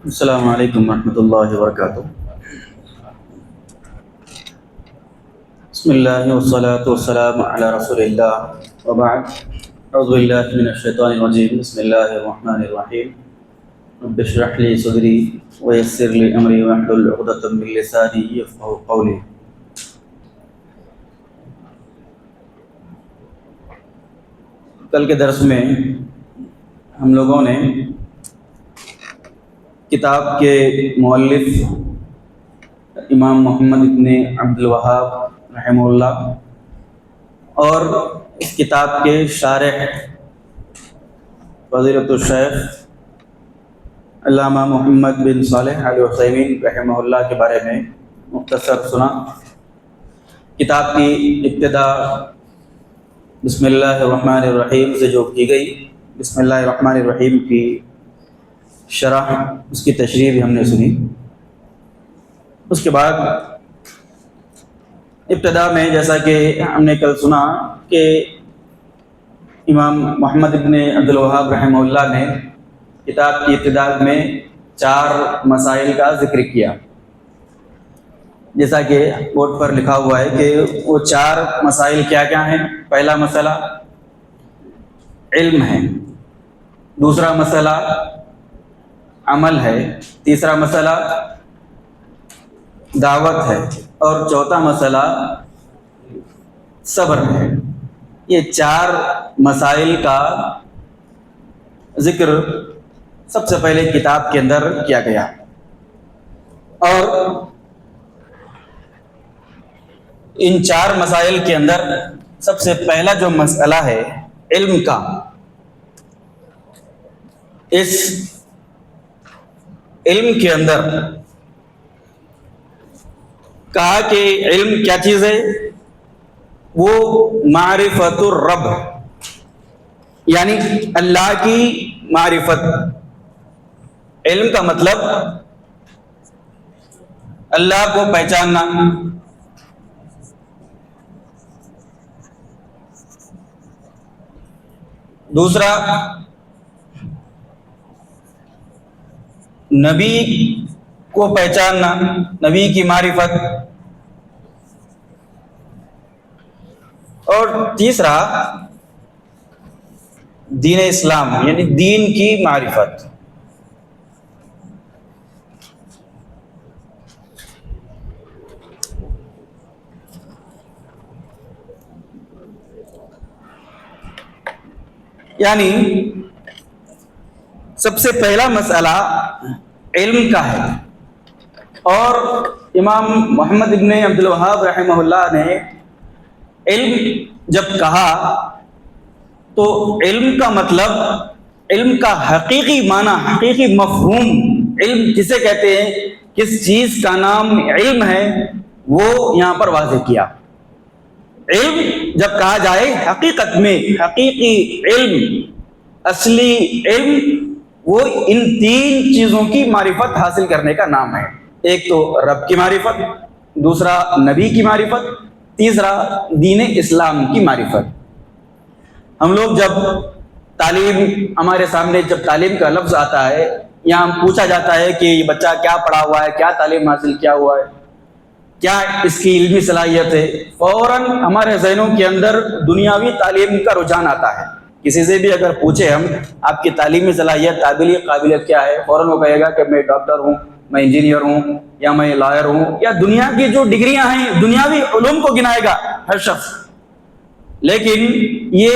السلام علیکم ورحمۃ اللہ وبرکاتہ۔ بسم اللہ والصلاة والسلام علی رسول اللہ وبعد، اعوذ باللہ من الشیطان الرجیم، بسم اللہ الرحمن الرحیم۔ رب اشرح لی صدری ویسر لی امری واحلل عقدۃ من لسانی یفقہوا قولی۔ کل کے درس میں ہم لوگوں نے کتاب کے مؤلف امام محمد ابن عبد الوہاب رحمہ اللہ اور اس کتاب کے شارح فضیلۃ الشیخ علامہ محمد بن صالح العثیمین رحمہ اللہ کے بارے میں مختصر سنا۔ کتاب کی ابتدا بسم اللہ الرحمن الرحیم سے جو کی گئی، بسم اللہ الرحمن الرحیم کی شرح، اس کی تشریح بھی ہم نے سنی۔ اس کے بعد ابتدا میں جیسا کہ ہم نے کل سنا کہ امام محمد ابن عبد الوہاب رحمہ اللہ نے کتاب کی ابتدا میں 4 مسائل کا ذکر کیا، جیسا کہ بورڈ پر لکھا ہوا ہے کہ وہ 4 مسائل کیا کیا ہیں۔ پہلا مسئلہ علم ہے، دوسرا مسئلہ عمل ہے، تیسرا مسئلہ دعوت ہے اور چوتھا مسئلہ صبر ہے۔ یہ 4 مسائل کا ذکر سب سے پہلے کتاب کے اندر کیا گیا، اور ان 4 مسائل کے اندر سب سے پہلا جو مسئلہ ہے علم کا، اس علم کے اندر کہا کہ علم کیا چیز ہے؟ وہ معرفت الرب، یعنی اللہ کی معرفت۔ علم کا مطلب اللہ کو پہچاننا، دوسرا نبی کو پہچاننا، نبی کی معرفت، اور تیسرا دین اسلام یعنی دین کی معرفت۔ یعنی سب سے پہلا مسئلہ علم کا ہے، اور امام محمد ابن عبد الوہاب رحمہ اللہ نے علم جب کہا تو علم کا مطلب، علم کا حقیقی معنی، حقیقی مفہوم، علم کسے کہتے ہیں، کس چیز کا نام علم ہے، وہ یہاں پر واضح کیا۔ علم جب کہا جائے حقیقت میں، حقیقی علم، اصلی علم، وہ ان 3 چیزوں کی معرفت حاصل کرنے کا نام ہے۔ ایک تو رب کی معرفت، دوسرا نبی کی معرفت، تیسرا دین اسلام کی معرفت۔ ہم لوگ جب تعلیم، ہمارے سامنے جب تعلیم کا لفظ آتا ہے، یہاں پوچھا جاتا ہے کہ یہ بچہ کیا پڑھا ہوا ہے، کیا تعلیم حاصل کیا ہوا ہے، کیا اس کی علمی صلاحیت ہے، فوراً ہمارے ذہنوں کے اندر دنیاوی تعلیم کا رجحان آتا ہے۔ کسی سے بھی اگر پوچھے ہم آپ کی تعلیمی صلاحیت، قابلیت کیا ہے، فوراً وہ کہے گا کہ میں ڈاکٹر ہوں، میں انجینئر ہوں، یا میں لائر ہوں، یا دنیا کی جو ڈگریاں ہیں، دنیاوی علوم کو گنائے گا ہر شخص۔ لیکن یہ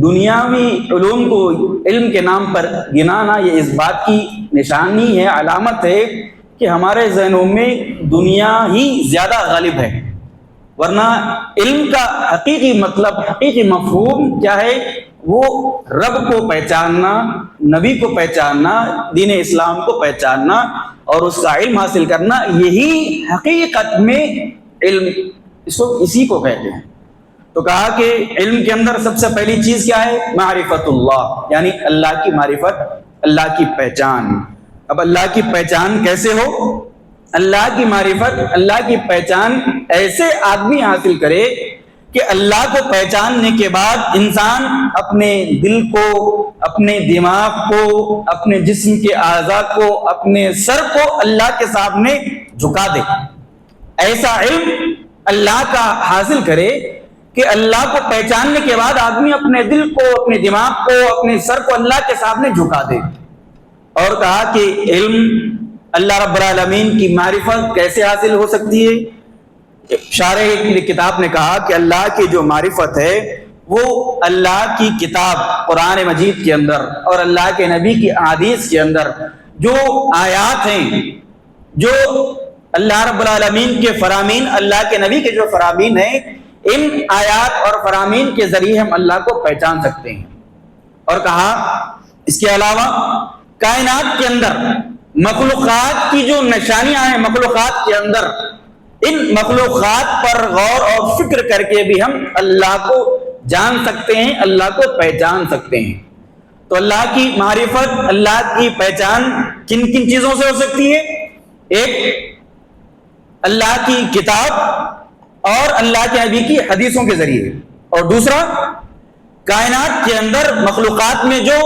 دنیاوی علوم کو علم کے نام پر گنانا، یہ اس بات کی نشانی ہے، علامت ہے کہ ہمارے ذہنوں میں دنیا ہی زیادہ غالب ہے، ورنہ علم کا حقیقی مطلب، حقیقی مفہوم کیا ہے؟ وہ رب کو پہچاننا، نبی کو پہچاننا، دین اسلام کو پہچاننا اور اس کا علم حاصل کرنا، یہی حقیقت میں علم، اسی کو کہتے ہیں۔ تو کہا کہ علم کے اندر سب سے پہلی چیز کیا ہے؟ معرفت اللہ، یعنی اللہ کی معرفت، اللہ کی پہچان۔ اب اللہ کی پہچان کیسے ہو؟ اللہ کی معرفت، اللہ کی پہچان ایسے آدمی حاصل کرے کہ اللہ کو پہچاننے کے بعد انسان اپنے دل کو، اپنے دماغ کو، اپنے جسم کے اعضاء کو، اپنے سر کو اللہ کے سامنے جھکا دے، ایسا علم اللہ کا حاصل کرے کہ اللہ کو پہچاننے کے بعد آدمی اپنے دل کو، اپنے دماغ کو، اپنے سر کو اللہ کے سامنے جھکا دے۔ اور کہا کہ علم اللہ رب العالمین کی معرفت کیسے حاصل ہو سکتی ہے؟ شارح کتاب نے کہا کہ اللہ کی جو معرفت ہے وہ اللہ کی کتاب قرآن مجید کے اندر اور اللہ کے نبی کی احادیث کے اندر جو آیات ہیں، جو اللہ رب العالمین کے فرامین، اللہ کے نبی کے جو فرامین ہیں، ان آیات اور فرامین کے ذریعے ہم اللہ کو پہچان سکتے ہیں۔ اور کہا اس کے علاوہ کائنات کے اندر مخلوقات کی جو نشانیاں ہیں، مخلوقات کے اندر ان مخلوقات پر غور اور فکر کر کے بھی ہم اللہ کو جان سکتے ہیں، اللہ کو پہچان سکتے ہیں۔ تو اللہ کی معرفت، اللہ کی پہچان کن کن چیزوں سے ہو سکتی ہے؟ ایک اللہ کی کتاب اور اللہ کے نبی کی حدیثوں کے ذریعے، اور دوسرا کائنات کے اندر مخلوقات میں جو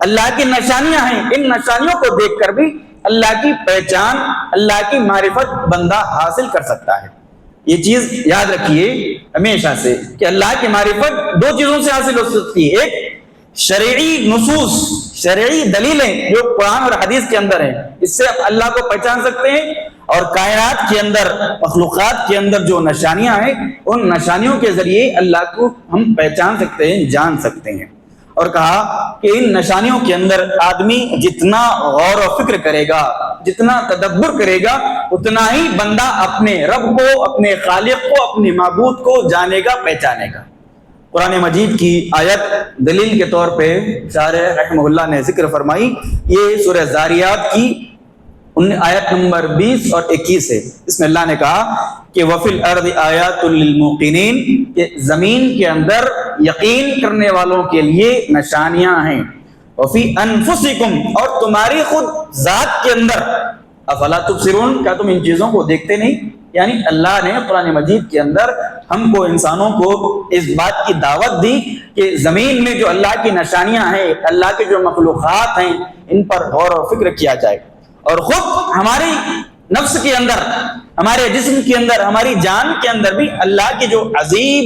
اللہ کی نشانیاں ہیں، ان نشانیوں کو دیکھ کر بھی اللہ کی پہچان، اللہ کی معرفت بندہ حاصل کر سکتا ہے۔ یہ چیز یاد رکھیے ہمیشہ سے کہ اللہ کی معرفت دو چیزوں سے حاصل ہو سکتی ہے، ایک شرعی نصوص، شرعی دلیلیں جو قرآن اور حدیث کے اندر ہیں، اس سے اللہ کو پہچان سکتے ہیں، اور کائنات کے اندر، مخلوقات کے اندر جو نشانیاں ہیں، ان نشانیوں کے ذریعے اللہ کو ہم پہچان سکتے ہیں، جان سکتے ہیں۔ اور کہا کہ ان نشانیوں کے اندر آدمی جتنا غور و فکر کرے گا، جتنا تدبر کرے گا، اتنا ہی بندہ اپنے رب کو، اپنے خالق کو، اپنے معبود کو جانے گا، پہچانے گا۔ قرآن مجید کی آیت دلیل کے طور پہ شارح رحمہ اللہ نے ذکر فرمائی، یہ سورہ زاریات کی آیت نمبر 20 اور 21 ہے۔ اس میں اللہ نے کہا کہ وَفِي الْأَرْضِ آيَاتٌ لِّلْمُوقِنِينَ، کہ زمین کے اندر یقین کرنے والوں کے لیے نشانیاں ہیں، وَفِي أَنفُسِكُمْ، اور تمہاری خود ذات کے اندر، افلا تبصرون، کیا تم ان چیزوں کو دیکھتے نہیں؟ یعنی اللہ نے قرآن مجید کے اندر ہم کو، انسانوں کو اس بات کی دعوت دی کہ زمین میں جو اللہ کی نشانیاں ہیں، اللہ کے جو مخلوقات ہیں، ان پر غور و فکر کیا جائے، اور خود ہماری نفس کے اندر، ہمارے جسم کے اندر، ہماری جان کے اندر بھی اللہ کی جو عظیم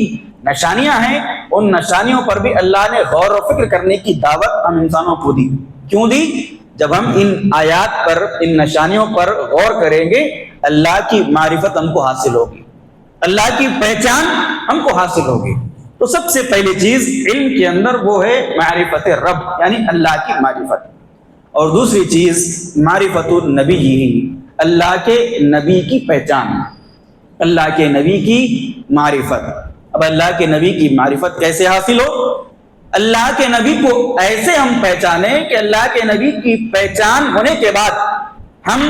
نشانیاں ہیں، ان نشانیوں پر بھی اللہ نے غور و فکر کرنے کی دعوت ہم انسانوں کو دی۔ کیوں دی؟ جب ہم ان آیات پر، ان نشانیوں پر غور کریں گے، اللہ کی معرفت ہم کو حاصل ہوگی، اللہ کی پہچان ہم کو حاصل ہوگی۔ تو سب سے پہلی چیز علم کے اندر وہ ہے معرفت رب، یعنی اللہ کی معرفت، اور دوسری چیز معرفت النبی، اللہ کے نبی کی پہچان، اللہ کے نبی کی معرفت۔ اب اللہ کے نبی کی معرفت کیسے حاصل ہو؟ اللہ کے نبی کو ایسے ہم پہچانیں کہ اللہ کے نبی کی پہچان ہونے کے بعد ہم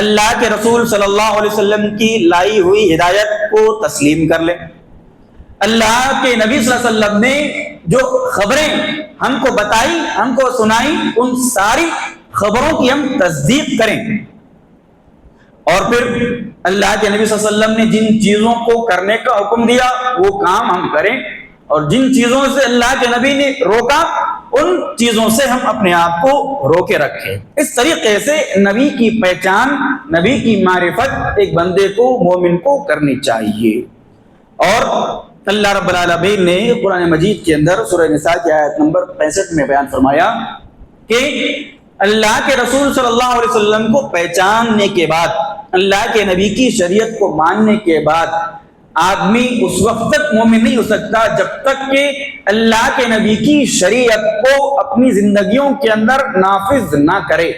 اللہ کے رسول صلی اللہ علیہ وسلم کی لائی ہوئی ہدایت کو تسلیم کر لیں۔ اللہ کے نبی صلی اللہ علیہ وسلم نے جو خبریں ہم کو بتائی، ہم کو سنائی، ان ساری خبروں کی ہم تصدیق کریں، اور پھر اللہ کے نبی صلی اللہ علیہ وسلم نے جن چیزوں کو کرنے کا حکم دیا وہ کام ہم کریں، اور جن چیزوں سے اللہ کے نبی نے روکا ان چیزوں سے ہم اپنے آپ کو روکے رکھیں۔ اس طریقے سے نبی کی پہچان، نبی کی معرفت ایک بندے کو، مومن کو کرنی چاہیے۔ اور اللہ رب العالمین نے قرآن مجید کے اندر سورہ نساء کی آیت نمبر 65 میں بیان فرمایا کہ اللہ کے رسول صلی اللہ علیہ وسلم کو پہچاننے کے بعد، اللہ کے نبی کی شریعت کو ماننے کے بعد آدمی اس وقت تک مومن نہیں ہو سکتا جب تک کہ اللہ کے نبی کی شریعت کو اپنی زندگیوں کے اندر نافذ نہ کرے۔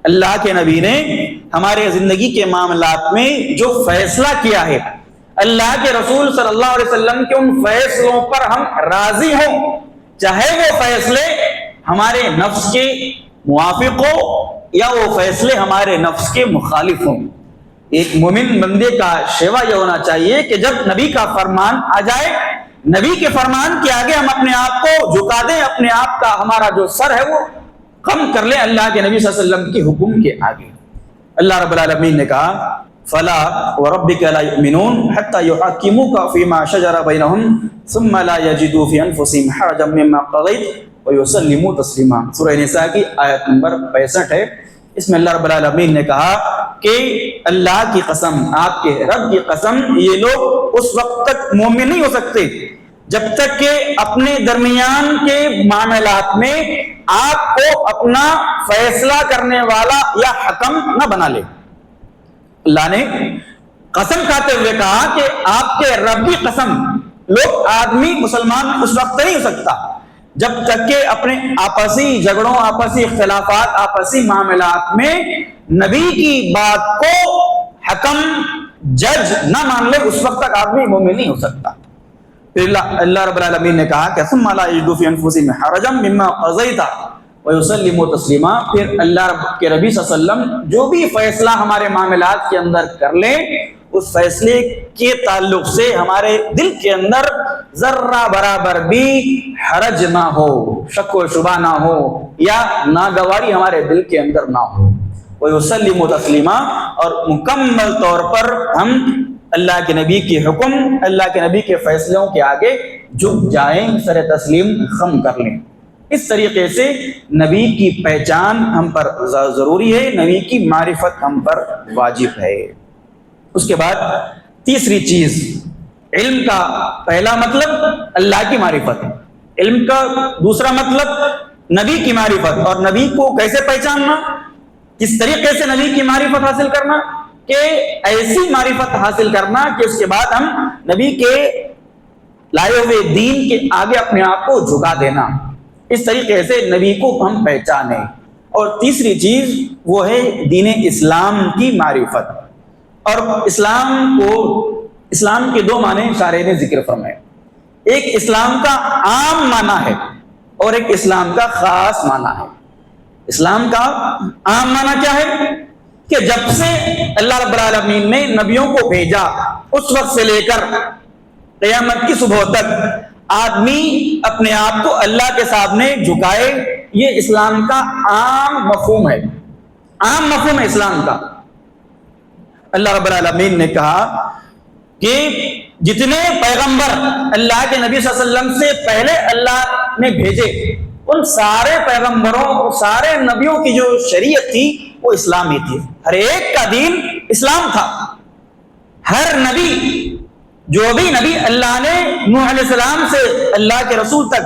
اللہ کے نبی نے ہمارے زندگی کے معاملات میں جو فیصلہ کیا ہے، اللہ کے رسول صلی اللہ علیہ وسلم کے ان فیصلوں پر ہم راضی ہوں، چاہے وہ فیصلے ہمارے نفس کے موافق ہو یا وہ فیصلے ہمارے نفس کے مخالف ہوں۔ ایک مومن بندے کا شیوا یہ ہونا چاہیے کہ جب نبی کا فرمان آ جائے، نبی کے فرمان کے آگے ہم اپنے آپ کو جھکا دیں، اپنے آپ کا ہمارا جو سر ہے وہ کم کر لیں اللہ کے نبی صلی اللہ علیہ وسلم کے حکم کے آگے۔ اللہ رب العالمین نے کہا فلا وربك لا يؤمنون حتى يحكموك فيما شجر بينهم ثم لا يجدوا في انفسهم حرجا مما قضيت ويسلموا تسلیما. سورہ نساء کی آیت نمبر 65 ہے. اس میں اللہ رب العالمین نے کہا کہ اللہ کی قسم، آپ کے رب کی قسم، یہ لوگ اس وقت تک مومن نہیں ہو سکتے جب تک کہ اپنے درمیان کے معاملات میں آپ کو اپنا فیصلہ کرنے والا یا حکم نہ بنا لے. اللہ نے قسم کھاتے ہوئے کہا کہ آپ کے رب کی قسم، لوگ آدمی مسلمان اس وقت نہیں ہو سکتا جب تک کہ اپنے آپسی جھگڑوں، آپسی اختلافات، آپسی معاملات میں نبی کی بات کو حکم، جج نہ مان لے، اس وقت تک آدمی مومن نہیں ہو سکتا. پھر اللہ رب العالمین نے کہا کہ ثم لا یجدوا فی انفسہم حرجا مما قضیت ویسلموا تسلیما. پھر اللہ رب کے نبی صلی اللہ علیہ وسلم جو بھی فیصلہ ہمارے معاملات کے اندر کر لیں، اس فیصلے کے تعلق سے ہمارے دل کے اندر ذرہ برابر بھی حرج نہ ہو، شک و شبہ نہ ہو، یا ناگواری ہمارے دل کے اندر نہ ہو. وَيُسَلِّمُ تَسْلِيمًا، اور مکمل طور پر ہم اللہ کے نبی کی حکم، اللہ کے نبی کے فیصلوں کے آگے جھک جائیں، سر تسلیم خم کر لیں. اس طریقے سے نبی کی پہچان ہم پر ضروری ہے، نبی کی معرفت ہم پر واجب ہے. اس کے بعد تیسری چیز، علم کا پہلا مطلب اللہ کی معرفت، علم کا دوسرا مطلب نبی کی معرفت. اور نبی کو کیسے پہچاننا، کس طریقے سے نبی کی معرفت حاصل کرنا، کہ ایسی معرفت حاصل کرنا کہ اس کے بعد ہم نبی کے لائے ہوئے دین کے آگے اپنے آپ کو جھکا دینا. اس طریقے سے نبی کو ہم پہچانیں. اور تیسری چیز وہ ہے دین اسلام کی معرفت. اور اسلام کے دو معنی شارح نے ذکر فرمائے. ایک اسلام کا عام معنی ہے اور ایک اسلام کا خاص معنی ہے. اسلام کا عام معنی کیا ہے کہ جب سے اللہ رب العالمین نے نبیوں کو بھیجا اس وقت سے لے کر قیامت کی صبح تک آدمی اپنے آپ کو اللہ کے سامنے جھکائے، یہ اسلام کا عام مفہوم ہے. عام مفہوم ہے اسلام کا. اللہ رب العالمین نے کہا کہ جتنے پیغمبر اللہ کے نبی صلی اللہ علیہ وسلم سے پہلے اللہ نے بھیجے، ان سارے پیغمبروں، سارے نبیوں کی جو شریعت تھی وہ اسلامی تھی. ہر ایک کا دین اسلام تھا. ہر نبی، جو بھی نبی اللہ نے نوح علیہ السلام سے اللہ کے رسول تک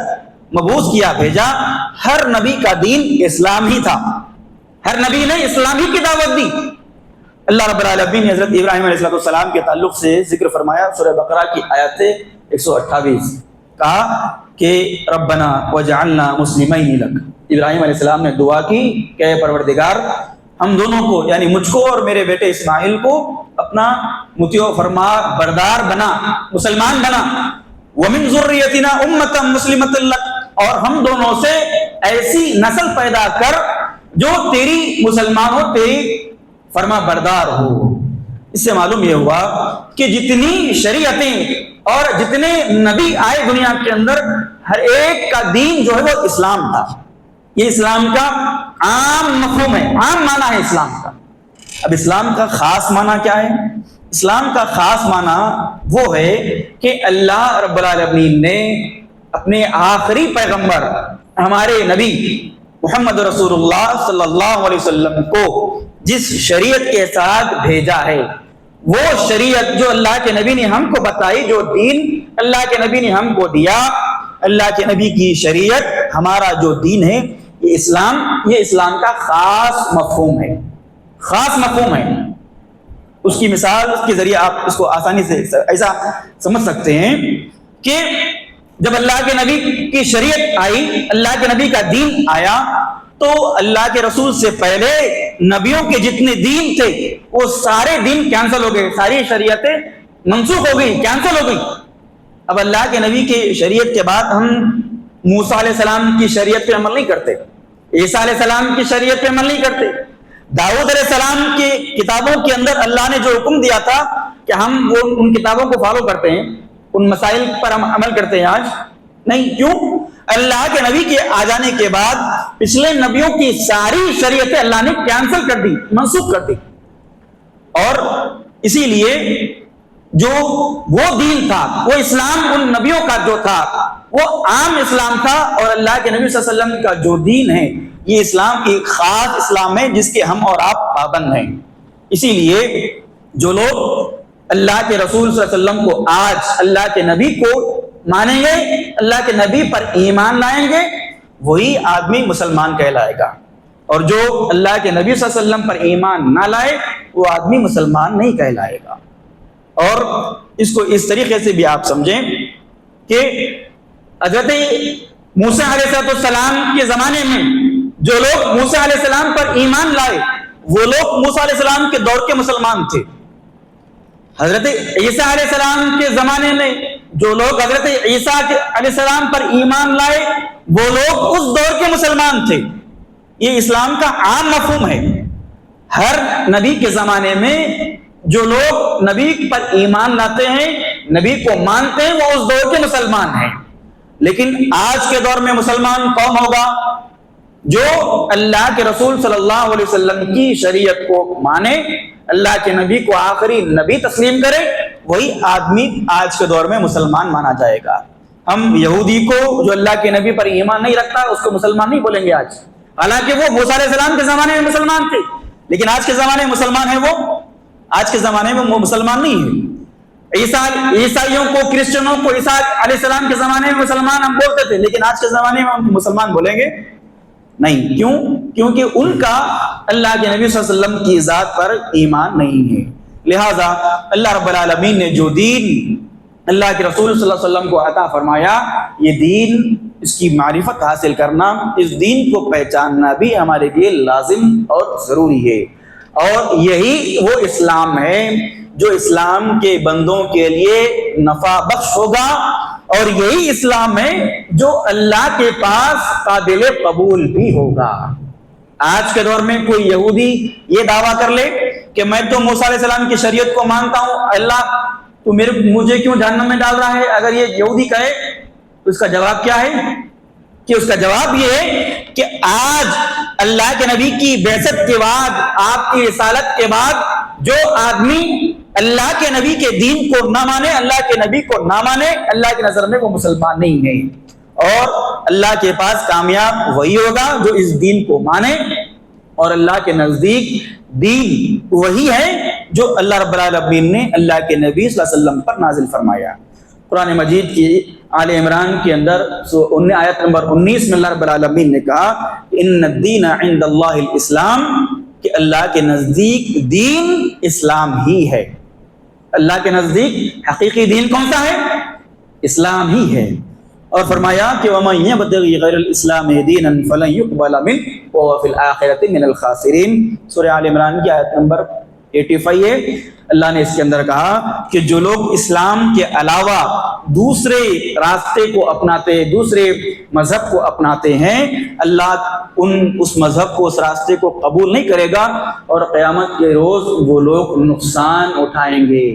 مبعوث کیا، بھیجا، ہر نبی کا دین اسلام ہی تھا. ہر نبی نے اسلام ہی کی دعوت دی. اللہ رب العالمین نے حضرت ابراہیم علیہ السلام کے تعلق سے ذکر فرمایا سورہ بقرہ کی آیت 128. کہا کہ ربنا وجعلنا مسلمین لک. ابراہیم علیہ السلام نے دعا کی کہ اے پروردگار، ہم دونوں کو، یعنی مجھ کو اور میرے بیٹے اسماعیل کو اپنا مطیع و فرما بردار بنا، مسلمان بنا. ومن ذریتنا امۃ مسلمۃ لک، اور ہم دونوں سے ایسی نسل پیدا کر جو تیری مسلمان ہو، تیری فرما بردار ہو. اس سے معلوم یہ ہوا کہ جتنی شریعتیں اور جتنے نبی آئے دنیا کے اندر، ہر ایک کا دین جو ہے وہ اسلام تھا. یہ اسلام کا عام مفہوم ہے، عام معنی ہے اسلام کا. اب اسلام کا خاص معنی کیا ہے؟ اسلام کا خاص معنی وہ ہے کہ اللہ رب العالمین نے اپنے آخری پیغمبر ہمارے نبی محمد رسول اللہ صلی اللہ علیہ وسلم کو جس شریعت کے ساتھ بھیجا ہے، وہ شریعت جو اللہ کے نبی نے ہم کو بتائی، جو دین اللہ کے نبی نے ہم کو دیا، اللہ کے نبی کی شریعت، ہمارا جو دین ہے، یہ اسلام کا خاص مفہوم ہے. خاص مفہوم ہے. اس کی مثال کے ذریعے آپ اس کو آسانی سے ایسا سمجھ سکتے ہیں کہ جب اللہ کے نبی کی شریعت آئی، اللہ کے نبی کا دین آیا، تو اللہ کے رسول سے پہلے نبیوں کے جتنے دین تھے وہ سارے دین کینسل ہو گئے، ساری شریعتیں منسوخ ہو گئی، کینسل ہو گئی. اب اللہ کے نبی کی شریعت کے بعد ہم موسیٰ علیہ السلام کی شریعت پہ عمل نہیں کرتے، عیسیٰ علیہ السلام کی شریعت پہ عمل نہیں کرتے. داؤد علیہ السلام کی کتابوں کے اندر اللہ نے جو حکم دیا تھا کہ ہم وہ ان کتابوں کو فالو کرتے ہیں، ان مسائل پر ہم عمل کرتے ہیں، آج نہیں. کیوں؟ اللہ کے نبی کے آ جانے کے بعد پچھلے نبیوں کی ساری شریعتیں اللہ نے کینسل کر دی، منسوخ کر دی. اور اسی لیے جو وہ دین تھا، وہ اسلام ان نبیوں کا جو تھا وہ عام اسلام تھا، اور اللہ کے نبی صلی اللہ علیہ وسلم کا جو دین ہے یہ اسلام ایک خاص اسلام ہے جس کے ہم اور آپ پابند ہیں۔ اسی لیے جو لوگ اللہ کے رسول صلی اللہ علیہ وسلم کو آج اللہ کے نبی کو مانیں گے، اللہ کے نبی پر ایمان لائیں گے، وہی آدمی مسلمان کہلائے گا، اور جو اللہ کے نبی صلی اللہ علیہ وسلم پر ایمان نہ لائے وہ آدمی مسلمان نہیں کہلائے گا۔ اور اس کو اس طریقے سے بھی آپ سمجھیں کہ حضرت موسیٰ علیہ السلام کے زمانے میں جو لوگ موسیٰ علیہ السلام پر ایمان لائے وہ لوگ موسیٰ علیہ السلام کے دور کے مسلمان تھے۔ حضرت عیسیٰ علیہ السلام کے زمانے میں جو لوگ حضرت عیسیٰ علیہ السلام پر ایمان لائے وہ لوگ اس دور کے مسلمان تھے۔ یہ اسلام کا عام مفہوم ہے۔ ہر نبی کے زمانے میں جو لوگ نبی پر ایمان لاتے ہیں، نبی کو مانتے ہیں، وہ اس دور کے مسلمان ہیں۔ لیکن آج کے دور میں مسلمان کون ہوگا؟ جو اللہ کے رسول صلی اللہ علیہ وسلم کی شریعت کو مانے، اللہ کے نبی کو آخری نبی تسلیم کرے، وہی آدمی آج کے دور میں مسلمان مانا جائے گا۔ ہم یہودی کو جو اللہ کے نبی پر ایمان نہیں رکھتا اس کو مسلمان نہیں بولیں گے آج، حالانکہ وہ موسیٰ علیہ السلام کے زمانے میں مسلمان تھے، لیکن آج کے زمانے میں مسلمان ہیں وہ؟ آج کے زمانے میں وہ مسلمان نہیں ہیں۔ عیسائیوں کو، کرسچنوں کو عیسیٰ علیہ السلام کے زمانے میں مسلمان ہم بولتے تھے، لیکن آج کے زمانے میں ہم مسلمان بولیں گے نہیں۔ کیوں؟ کیونکہ ان کا اللہ کے نبی صلی اللہ علیہ وسلم کی ذات پر ایمان نہیں ہے۔ لہذا اللہ رب العالمین نے جو دین اللہ کے رسول صلی اللہ علیہ وسلم کو عطا فرمایا، یہ دین، اس کی معرفت حاصل کرنا، اس دین کو پہچاننا بھی ہمارے لیے لازم اور ضروری ہے۔ اور یہی وہ اسلام ہے جو اسلام کے بندوں کے لیے نفع بخش ہوگا، اور یہی اسلام ہے جو اللہ کے پاس قابل قبول بھی ہوگا۔ آج کے دور میں کوئی یہودی یہ دعویٰ کر لے کہ میں تو موسیٰ علیہ السلام کی شریعت کو مانتا ہوں، اللہ تو مجھے کیوں جہنم میں ڈال رہا ہے؟ اگر یہ یہودی کہے تو اس کا جواب کیا ہے؟ کہ اس کا جواب یہ ہے کہ آج اللہ کے نبی کی بعثت کے بعد، آپ کی رسالت کے بعد، جو آدمی اللہ کے نبی کے دین کو نہ مانے، اللہ کے نبی کو نہ مانے، اللہ کی نظر میں وہ مسلمان نہیں ہے، اور اللہ کے پاس کامیاب وہی ہوگا جو اس دین کو مانے، اور اللہ کے نزدیک دین وہی ہے جو اللہ رب العالمین نے اللہ کے نبی صلی اللہ علیہ وسلم پر نازل فرمایا۔ قرآن مجید کی آل عمران کے اندر آیت نمبر 19 میں اللہ رب العالمین نے کہا کہ ان الدین عند اللہ الاسلام، کہ اللہ کے نزدیک دین اسلام ہی ہے۔ اللہ کے نزدیک حقیقی دین کون سا ہے؟ اسلام ہی ہے۔ اور فرمایا کہ وَمَن يَبْتَغِ غَيْرَ الْإِسْلَامِ دِينًا فَلَن يُقْبَلَ مِنْهُ وَهُوَ فِي الْآخِرَةِ مِنَ الْخَاسِرِينَ۔ سورہ آل عمران کی آیت نمبر 85 ہے۔ اللہ نے اس کے اندر کہا کہ جو لوگ اسلام کے علاوہ دوسرے راستے کو اپناتے، دوسرے مذہب کو اپناتے ہیں، اللہ اس مذہب کو، اس راستے کو قبول نہیں کرے گا، اور قیامت کے روز وہ لوگ نقصان اٹھائیں گے۔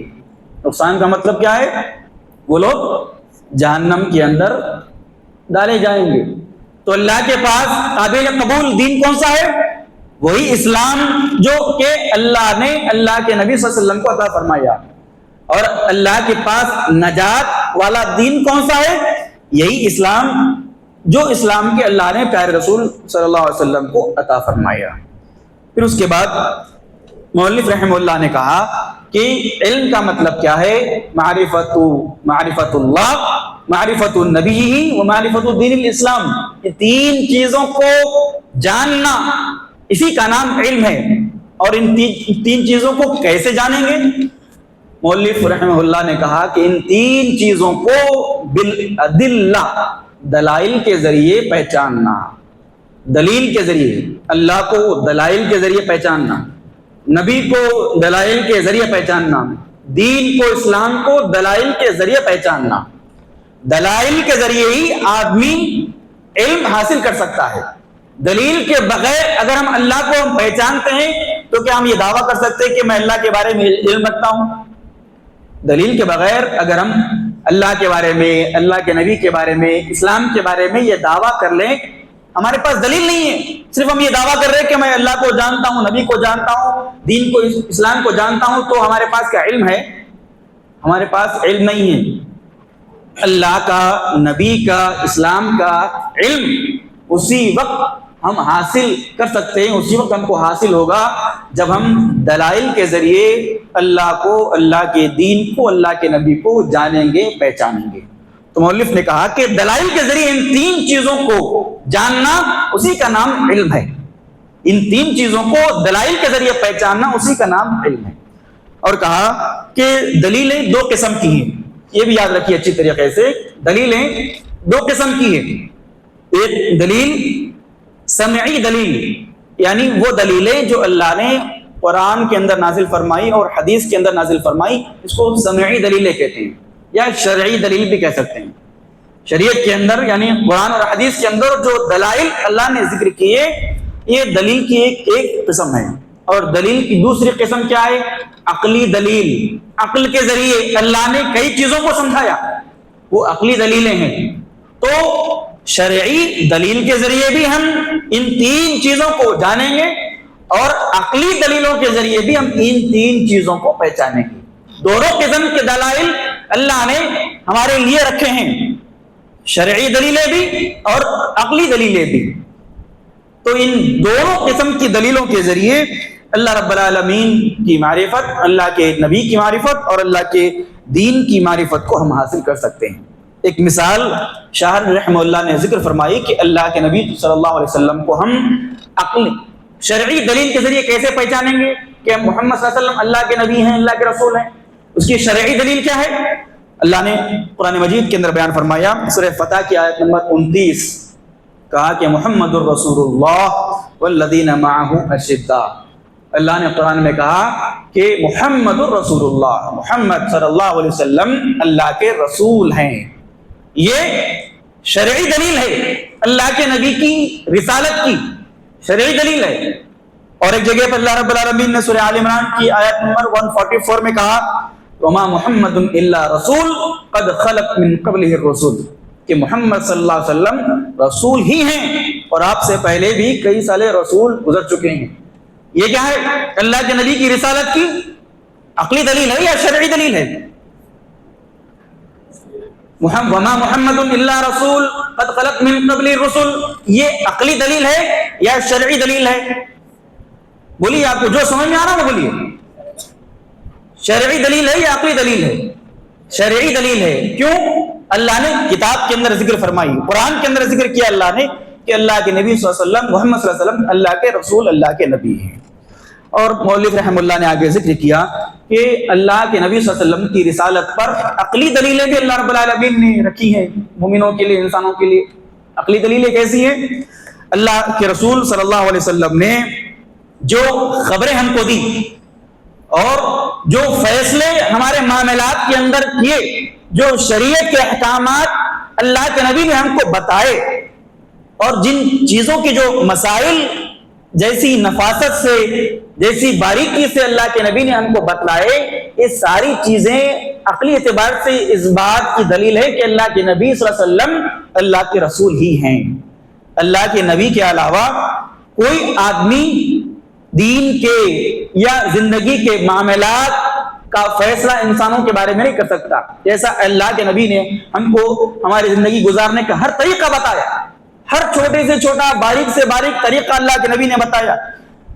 نقصان کا مطلب کیا ہے؟ وہ لوگ جہنم کے اندر ڈالے جائیں گے۔ تو اللہ کے پاس قابل قبول دین کون سا ہے؟ وہی اسلام جو کہ اللہ نے اللہ کے نبی صلی اللہ علیہ وسلم کو عطا فرمایا۔ اور اللہ کے پاس نجات والا دین کون سا ہے؟ یہی اسلام جو اسلام کے اللہ نے پیارے رسول صلی اللہ علیہ وسلم کو عطا فرمایا۔ پھر اس کے بعد مؤلف رحمہ اللہ نے کہا کہ علم کا مطلب کیا ہے؟ معرفت اللہ، معرفت النبی و معرفت الدین الاسلام۔ یہ تین چیزوں کو جاننا، اسی کا نام علم ہے۔ اور ان تین چیزوں کو کیسے جانیں گے؟ مؤلف رحمہ اللہ نے کہا کہ ان تین چیزوں کو بالادلہ، دلائل کے ذریعے پہچاننا۔ دلیل کے ذریعے، اللہ کو دلائل کے ذریعے پہچاننا، نبی کو دلائل کے ذریعے پہچاننا، دین کو، اسلام کو دلائل کے ذریعے پہچاننا۔ دلائل کے ذریعے ہی آدمی علم حاصل کر سکتا ہے۔ دلیل کے بغیر اگر ہم اللہ کو ہم پہچانتے ہیں تو کیا ہم یہ دعویٰ کر سکتے ہیں کہ میں اللہ کے بارے میں علم رکھتا ہوں؟ دلیل کے بغیر اگر ہم اللہ کے بارے میں، اللہ کے نبی کے بارے میں، اسلام کے بارے میں یہ دعویٰ کر لیں ہمارے پاس دلیل نہیں ہے. صرف ہم یہ دعویٰ کر رہے ہیں کہ میں اللہ کو جانتا ہوں, نبی کو جانتا ہوں, دین کو, اسلام کو جانتا ہوں, تو ہمارے پاس کیا علم ہے؟ ہمارے پاس علم نہیں ہے. اللہ کا, نبی کا, اسلام کا علم اسی وقت ہم حاصل کر سکتے ہیں, اسی وقت ہم کو حاصل ہوگا جب ہم دلائل کے ذریعے اللہ کو, اللہ کے دین کو, اللہ کے نبی کو جانیں گے, پہچانیں گے. تو مؤلف نے کہا کہ دلائل کے ذریعے ان تین چیزوں کو جاننا, اسی کا نام علم ہے. ان تین چیزوں کو دلائل کے ذریعے پہچاننا, اسی کا نام علم ہے. اور کہا کہ دلیلیں دو قسم کی ہیں, یہ بھی یاد رکھیے اچھی طریقے سے. دلیلیں دو قسم کی ہیں. ایک دلیل سمعی دلیل, یعنی وہ دلیلیں جو اللہ نے قرآن کے اندر نازل فرمائی اور حدیث کے اندر نازل فرمائی, اس کو سمعی دلیلیں کہتے ہیں, یا شرعی دلیل بھی کہہ سکتے ہیں. شریعت کے اندر یعنی قرآن اور حدیث کے اندر جو دلائل اللہ نے ذکر کیے, یہ دلیل کی ایک قسم ہے. اور دلیل کی دوسری قسم کیا ہے؟ عقلی دلیل. عقل کے ذریعے اللہ نے کئی چیزوں کو سمجھایا, وہ عقلی دلیلیں ہیں. تو شرعی دلیل کے ذریعے بھی ہم ان تین چیزوں کو جانیں گے, اور عقلی دلیلوں کے ذریعے بھی ہم ان تین چیزوں کو پہچانیں گے. دونوں قسم کے دلائل اللہ نے ہمارے لیے رکھے ہیں, شرعی دلیلیں بھی اور عقلی دلیلیں بھی. تو ان دونوں قسم کی دلیلوں کے ذریعے اللہ رب العالمین کی معرفت, اللہ کے نبی کی معرفت اور اللہ کے دین کی معرفت کو ہم حاصل کر سکتے ہیں. ایک مثال شاہ رحمہ اللہ نے ذکر فرمائی کہ اللہ کے نبی صلی اللہ علیہ وسلم کو ہم عقلی شرعی دلیل کے ذریعے کیسے پہچانیں گے کہ محمد صلی اللہ علیہ وسلم اللہ کے نبی ہیں, اللہ کے رسول ہیں. اس کی شرعی دلیل کیا ہے؟ اللہ نے قرآن مجید کے اندر بیان فرمایا, سورہ فتح کی آیت نمبر 29, کہا کہ محمد الرسول اللہ والذین معہ اشداء. اللہ نے قرآن میں کہا کہ محمد الرسول اللہ, محمد صلی اللہ علیہ وسلم اللہ کے رسول ہیں. یہ شرعی دلیل ہے, اللہ کے نبی کی رسالت کی شرعی دلیل ہے. اور ایک جگہ پر اللہ رب العالمین نے سورہ آل عمران کی آیت نمبر 144 میں کہا وما محمد الا رسول قد خلت من قبلہ الرسل, کہ محمد صلی اللہ علیہ وسلم رسول ہی ہیں اور آپ سے پہلے بھی کئی سالے رسول گزر چکے ہیں. یہ کیا ہے؟ اللہ کے نبی کی رسالت کی عقلی دلیل ہے یا شرعی دلیل ہے؟ وما محمد الا رسول قد خلت من قبلہ الرسل, یہ عقلی دلیل ہے یا شرعی دلیل ہے؟ بولیے, آپ کو جو سمجھ میں آ رہا ہے بولیے. شرعی دلیل ہے یا عقلی دلیل ہے؟ شرعی دلیل ہے. کیوں؟ اللہ نے کتاب کے اندر ذکر فرمائی, قرآن کے اندر ذکر کیا اللہ نے کہ اللہ کے نبی صلی اللہ علیہ وسلم, محمد صلی اللہ علیہ وسلم اللہ کے رسول, اللہ کے نبی ہیں. اور مولوی رحم اللہ نے آگے ذکر کیا کہ اللہ کے نبی صلی اللہ علیہ وسلم کی رسالت پر عقلی دلیلیں بھی اللہ رب العالمین نے رکھی ہیں مومنوں کے لیے, انسانوں کے لیے. عقلی دلیلیں کیسی ہیں؟ اللہ کے رسول صلی اللہ علیہ وسلم نے جو خبریں ہم کو دی اور جو فیصلے ہمارے معاملات کے اندر کیے, جو شریعت کے احکامات اللہ کے نبی نے ہم کو بتائے, اور جن چیزوں کی جو مسائل جیسی نفاست سے, جیسی باریکی سے اللہ کے نبی نے ہم کو بتلائے, یہ ساری چیزیں عقلی اعتبار سے اس بات کی دلیل ہے کہ اللہ کے نبی صلی اللہ علیہ وسلم اللہ کے رسول ہی ہیں. اللہ کے نبی کے علاوہ کوئی آدمی دین کے یا زندگی کے معاملات کا فیصلہ انسانوں کے بارے میں نہیں کر سکتا. جیسا اللہ کے نبی نے ہم کو ہماری زندگی گزارنے کا ہر طریقہ بتایا, ہر چھوٹے سے چھوٹا, باریک سے باریک طریقہ اللہ کے نبی نے بتایا.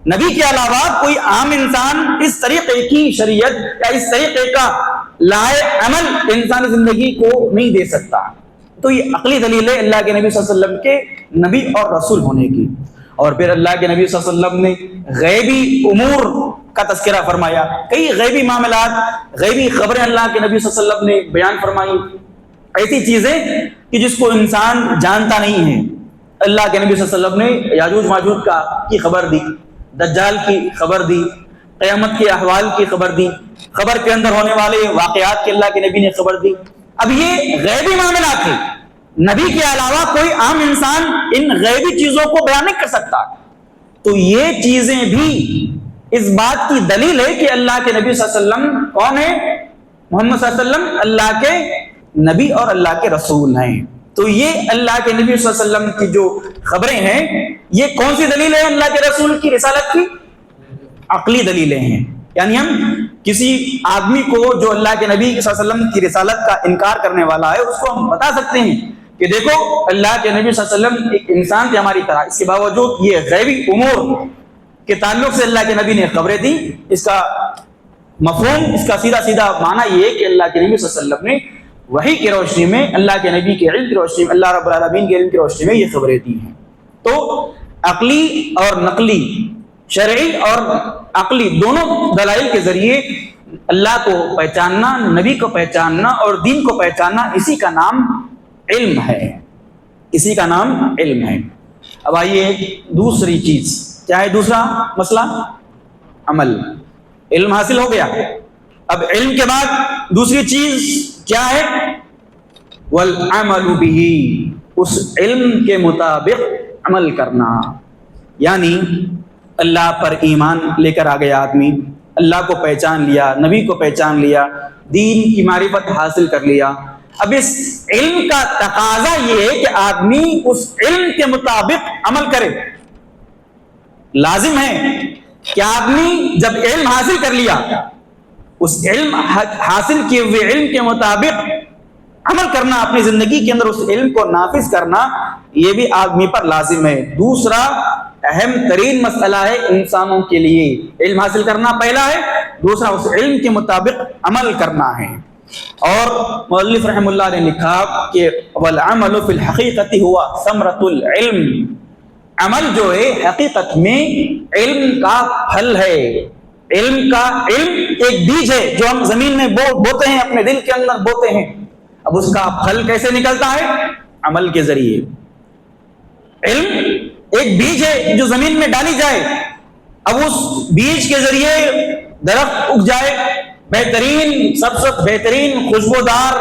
نبی کے علاوہ کوئی عام انسان اس طریقے کی شریعت یا اس طریقے کا لائے عمل انسانی زندگی کو نہیں دے سکتا. تو یہ عقلی دلیل ہے اللہ کے نبی صلی اللہ علیہ وسلم کے نبی اور رسول ہونے کی. اور پھر اللہ کے نبی صلی اللہ علیہ وسلم نے غیبی امور کا تذکرہ فرمایا, کئی غیبی معاملات, غیبی خبریں اللہ کے نبی صلی اللہ علیہ وسلم نے بیان فرمائی, ایسی چیزیں کہ جس کو انسان جانتا نہیں ہے. اللہ کے نبی صلی اللہ علیہ وسلم نے یاجوج ماجوج کی خبر دی, دجال کی خبر دی, قیامت کے احوال کی خبر دی, خبر کے اندر ہونے والے واقعات کی اللہ کے نبی نے خبر دی. اب یہ غیبی معاملات ہیں, نبی کے علاوہ کوئی عام انسان ان غیبی چیزوں کو بیان نہیں کر سکتا. تو یہ چیزیں بھی اس بات کی دلیل ہے کہ اللہ کے نبی صلی اللہ علیہ وسلم کون ہے؟ محمد صلی اللہ علیہ وسلم اللہ کے نبی اور اللہ کے رسول ہیں. تو یہ اللہ کے نبی صلی اللہ علیہ وسلم کی جو خبریں ہیں یہ کون سی دلیل ہے اللہ کے رسول کی رسالت کی؟ عقلی دلیلیں ہیں. یعنی ہم کسی آدمی کو جو اللہ کے نبی صلی اللہ علیہ وسلم کی رسالت کا انکار کرنے والا ہے اس کو ہم بتا سکتے ہیں کہ دیکھو اللہ کے نبی صلی اللہ علیہ وسلم ایک انسان تھے ہماری طرح، اس کے باوجود یہ غیبی امور کے تعلق سے اللہ کے نبی نے خبریں دی. اس کا مفہوم، اس کا سیدھا سیدھا معنی یہ ہے کہ اللہ کے نبی صلی اللہ علیہ وسلم نے وحی کی روشنی میں، اللہ کے نبی کے علم کی روشنی میں، اللہ رب العالمین کے علم کی روشنی میں یہ خبریں دی ہیں. تو عقلی اور نقلی، شرعی اور عقلی دونوں دلائل کے ذریعے اللہ کو پہچاننا، نبی کو پہچاننا اور دین کو پہچاننا، اسی کا نام علم ہے، اسی کا نام علم ہے. اب آئیے دوسری چیز، کیا ہے دوسرا مسئلہ؟ عمل. علم حاصل ہو گیا، اب علم کے بعد دوسری چیز کیا ہے؟ والعمل به، اس علم کے مطابق عمل کرنا. یعنی اللہ پر ایمان لے کر آ گیا آدمی، اللہ کو پہچان لیا، نبی کو پہچان لیا، دین کی معرفت حاصل کر لیا. اب اس علم کا تقاضا یہ ہے کہ آدمی اس علم کے مطابق عمل کرے. لازم ہے کہ آدمی جب علم حاصل کر لیا، اس علم حاصل کیے ہوئے علم کے مطابق عمل کرنا، اپنی زندگی کے اندر اس علم کو نافذ کرنا، یہ بھی آدمی پر لازم ہے. دوسرا اہم ترین مسئلہ ہے انسانوں کے لیے، علم حاصل کرنا پہلا ہے، دوسرا اس علم کے مطابق عمل کرنا ہے. اور مؤلف رحم اللہ نے لکھا کہ والعمل فی الحقیقت ہوا ثمرۃ العلم، عمل جو ہے حقیقت میں علم کا پھل ہے. علم ایک بیج ہے جو ہم زمین میں بوتے ہیں، اپنے دل کے اندر بوتے ہیں. اب اس کا پھل کیسے نکلتا ہے؟ عمل کے ذریعے. علم ایک بیج ہے جو زمین میں ڈالی جائے، اب اس بیج کے ذریعے درخت اگ جائے، بہترین، سب سے بہترین خوشبودار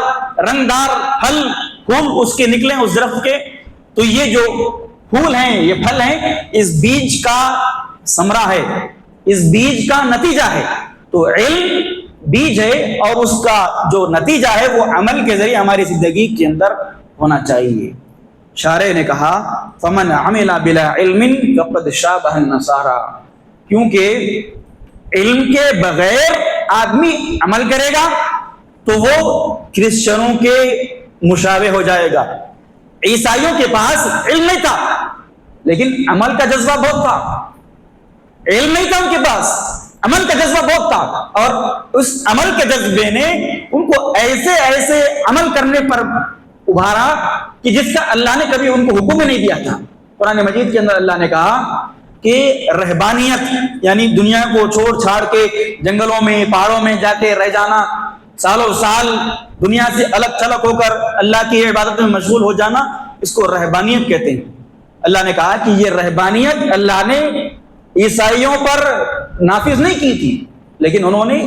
رنگدار پھل پھول اس کے نکلیں اس درخت کے. تو یہ جو پھول ہیں، یہ پھل ہیں، اس بیج کا ثمرہ ہے، اس بیج کا نتیجہ ہے. تو علم بیج ہے اور اس کا جو نتیجہ ہے وہ عمل کے ذریعے ہماری زندگی کے اندر ہونا چاہیے. شارع نے کہا فمن عمل بلا علم فقد شابہ النصارى، کیونکہ علم کے بغیر آدمی عمل کرے گا تو وہ کرسچنوں کے مشابہ ہو جائے گا. عیسائیوں کے پاس علم نہیں تھا لیکن عمل کا جذبہ بہت تھا. علم نہیں تھا ان کے پاس، عمل کا جذبہ بہت تھا، اور اس عمل کے جذبے نے ان کو ایسے عمل کرنے پر ابھارا کہ جس کا اللہ نے کبھی ان کو حکم نہیں دیا تھا. قرآن مجید کے اندر اللہ نے کہا کہ رہبانیت یعنی دنیا کو چھوڑ چھاڑ کے جنگلوں میں پہاڑوں میں جا کے رہ جانا، سالوں سال دنیا سے الگ تھلگ ہو کر اللہ کی عبادت میں مشغول ہو جانا، اس کو رہبانیت کہتے ہیں. اللہ نے کہا کہ یہ رہبانیت اللہ نے عیسائیوں پر نافذ نہیں کی تھی، لیکن انہوں نے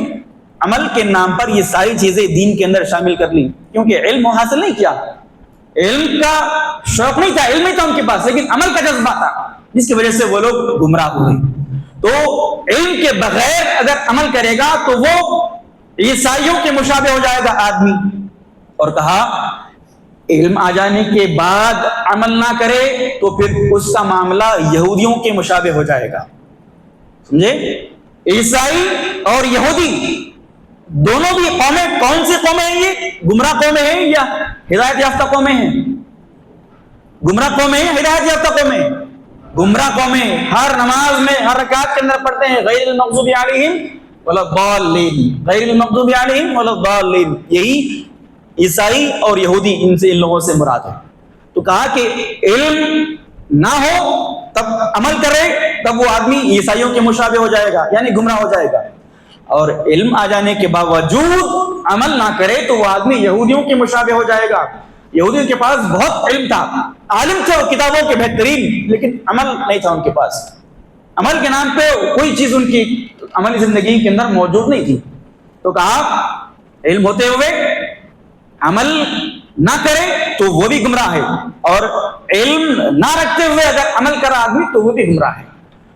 عمل کے نام پر یہ ساری چیزیں دین کے اندر شامل کر لی، کیونکہ علم حاصل نہیں کیا، علم کا شوق نہیں تھا، علم نہیں تھا ان کے پاس، لیکن عمل کا جذبہ تھا، جس کی وجہ سے وہ لوگ گمراہ ہوئے. تو علم کے بغیر اگر عمل کرے گا تو وہ عیسائیوں کے مشابہ ہو جائے گا آدمی. اور کہا علم آ جانے کے بعد عمل نہ کرے تو پھر اس کا معاملہ یہودیوں کے مشابہ ہو جائے گا. سمجھے؟ عیسائی اور یہودی دونوں بھی قومیں، کون سی قومیں ہیں یہ؟ گمراہ قومیں ہیں یا ہدایت یافتہ قومیں ہیں؟ گمراہ قومیں ہیں، ہدایت یافتہ قومیں ہیں؟ گمراہ قومیں. ہر نماز میں ہر رکعت کے اندر پڑھتے ہیں غیر المغضوب علیہم ولا الضالین، غیر المغضوب علیہم ولا الضالین. یہی عیسائی اور یہودی ان لوگوں سے مراد ہے. تو کہا کہ علم نہ ہو تب عمل کرے تب وہ آدمی عیسائیوں کے مشابہ ہو جائے گا، یعنی گمراہ ہو جائے گا. اور علم آ جانے کے باوجود عمل نہ کرے تو وہ آدمی یہودیوں کے مشابہ ہو جائے گا. یہودیوں کے پاس بہت علم تھا، عالم تھے اور کتابوں کے بہترین، لیکن عمل نہیں تھا ان کے پاس. عمل کے نام پہ کوئی چیز ان کی عملی زندگی کے اندر موجود نہیں تھی. تو کہا علم ہوتے ہوئے عمل نہ کرے تو وہ بھی گمراہ ہے، اور علم نہ رکھتے ہوئے اگر عمل کرا آدمی تو وہ بھی گمراہ ہے.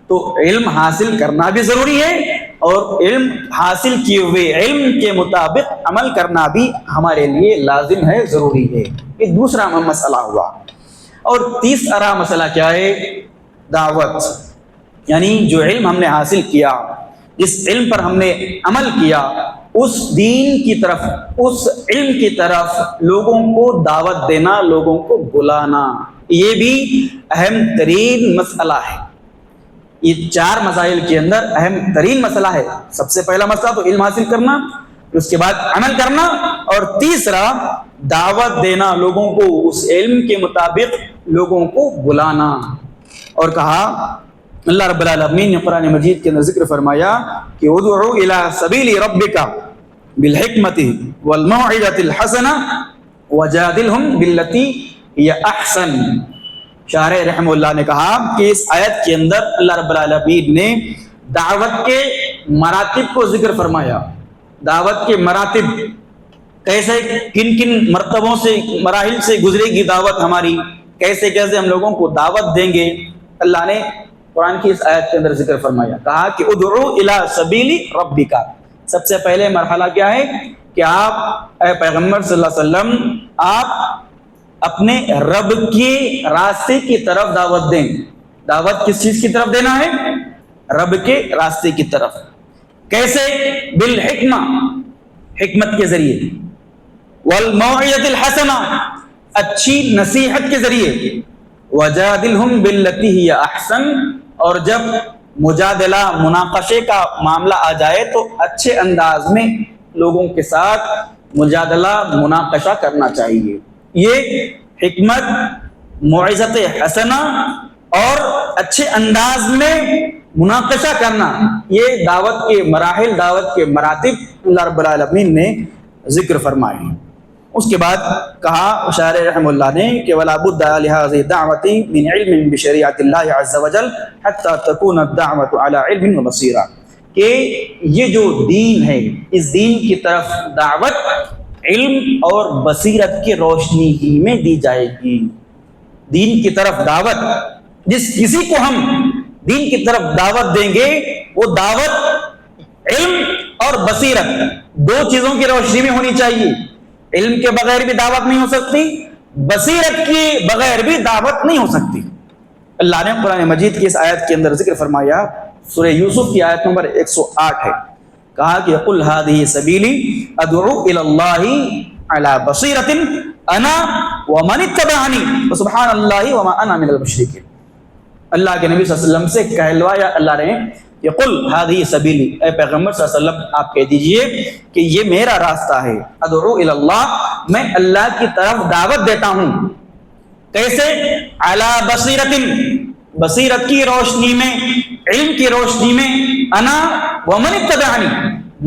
تو علم حاصل کرنا بھی ضروری ہے اور علم حاصل کیے ہوئے علم کے مطابق عمل کرنا بھی ہمارے لیے لازم ہے، ضروری ہے۔ یہ دوسرا مسئلہ ہوا۔ اور تیسرا مسئلہ کیا ہے؟ دعوت، یعنی جو علم ہم نے حاصل کیا، جس علم پر ہم نے عمل کیا، اس دین کی طرف، اس علم کی طرف لوگوں کو دعوت دینا، لوگوں کو بلانا، یہ بھی اہم ترین مسئلہ ہے۔ یہ چار مسائل کے اندر اہم ترین مسئلہ ہے۔ سب سے پہلا مسئلہ تو علم حاصل کرنا، اس کے بعد عمل کرنا، اور تیسرا دعوت دینا، لوگوں کو اس علم کے مطابق لوگوں کو بلانا۔ اور کہا اللہ رب العالمین نے قرآن مجید کے اندر ذکر فرمایا کہ ادعو الی سبیل ربک بالحکمت والموعظۃ الحسنہ وجادلہم باللتی ہی احسن۔ شارح رحمہ اللہ نے کہا کہ اس آیت کے اندر اللہ رب العالمین نے دعوت کے مراتب کو ذکر فرمایا۔ دعوت کے مراتب کیسے، کن کن مرتبوں سے، مراحل سے گزرے گی دعوت ہماری، کیسے کیسے ہم لوگوں کو دعوت دیں گے، اللہ نے قرآن کی اس آیت کے اندر ذکر فرمایا۔ کہا کہ ادعو الی سبیل ربک، سب سے پہلے مرحلہ کیا ہے کہ آپ اے پیغمبر صلی اللہ علیہ وسلم، آپ اپنے رب کے راستے کی طرف دعوت دیں۔ دعوت کس چیز کی طرف دینا ہے؟ رب کے راستے کی طرف۔ کیسے؟ بالحکمہ، حکمت کے ذریعے، والموعظۃ الحسنہ، اچھی نصیحت کے ذریعے، وجادلہم باللتی ہی احسن، اور جب مجادلہ، مناقشے کا معاملہ آ جائے تو اچھے انداز میں لوگوں کے ساتھ مجادلہ، مناقشہ کرنا چاہیے۔ یہ حکمت، موعظت حسنہ اور اچھے انداز میں مناقشہ کرنا، یہ دعوت کے مراحل، دعوت کے مراتب اللہ رب العالمین نے ذکر فرمائے ہیں۔ اس کے بعد کہا شارح رحمہ اللہ نے کہ وَلَا بُدَّ لِهَذِهِ الدَّعْوَةِ مِنْ عِلْمٍ بِشَرِيعَةِ اللَّهِ عَزَّ وَجَلَّ حَتَّى تَكُونَ الدَّعْوَةُ عَلَى عِلْمٍ وَبَصِيرَةٍ، کہ یہ جو دین ہے، اس دین کی طرف دعوت علم اور بصیرت کی روشنی ہی میں دی جائے گی۔ دین کی طرف دعوت، جس کسی کو ہم دین کی طرف دعوت دیں گے، وہ دعوت علم اور بصیرت دو چیزوں کی روشنی میں ہونی چاہیے۔ علم کے بغیر بھی دعوت نہیں ہو سکتی، بصیرت کے بغیر بھی دعوت نہیں ہو سکتی۔ اللہ نے قرآن مجید کی اس آیت کے اندر ذکر فرمایا، سورہ یوسف کی آیت نمبر 108 ہے، کہا کہ قل هذه سبیلی ادعو الی اللہ علی بصیرۃ انا ومن اتبعنی وسبحان اللہ وما انا من المشرکین۔ اللہ کے نبی صلی اللہ علیہ وسلم سے کہلوایا اللہ نے کہ قل هذه سبیلی، اے پیغمبر صلی اللہ علیہ وسلم آپ کہہ دیجئے کہ یہ میرا راستہ ہے، ادعو الی اللہ، میں اللہ کی طرف دعوت دیتا ہوں۔ کیسے؟ علی بصیرۃ، بصیرت کی روشنی میں، علم کی روشنی میں، انا ومن اتبعنی،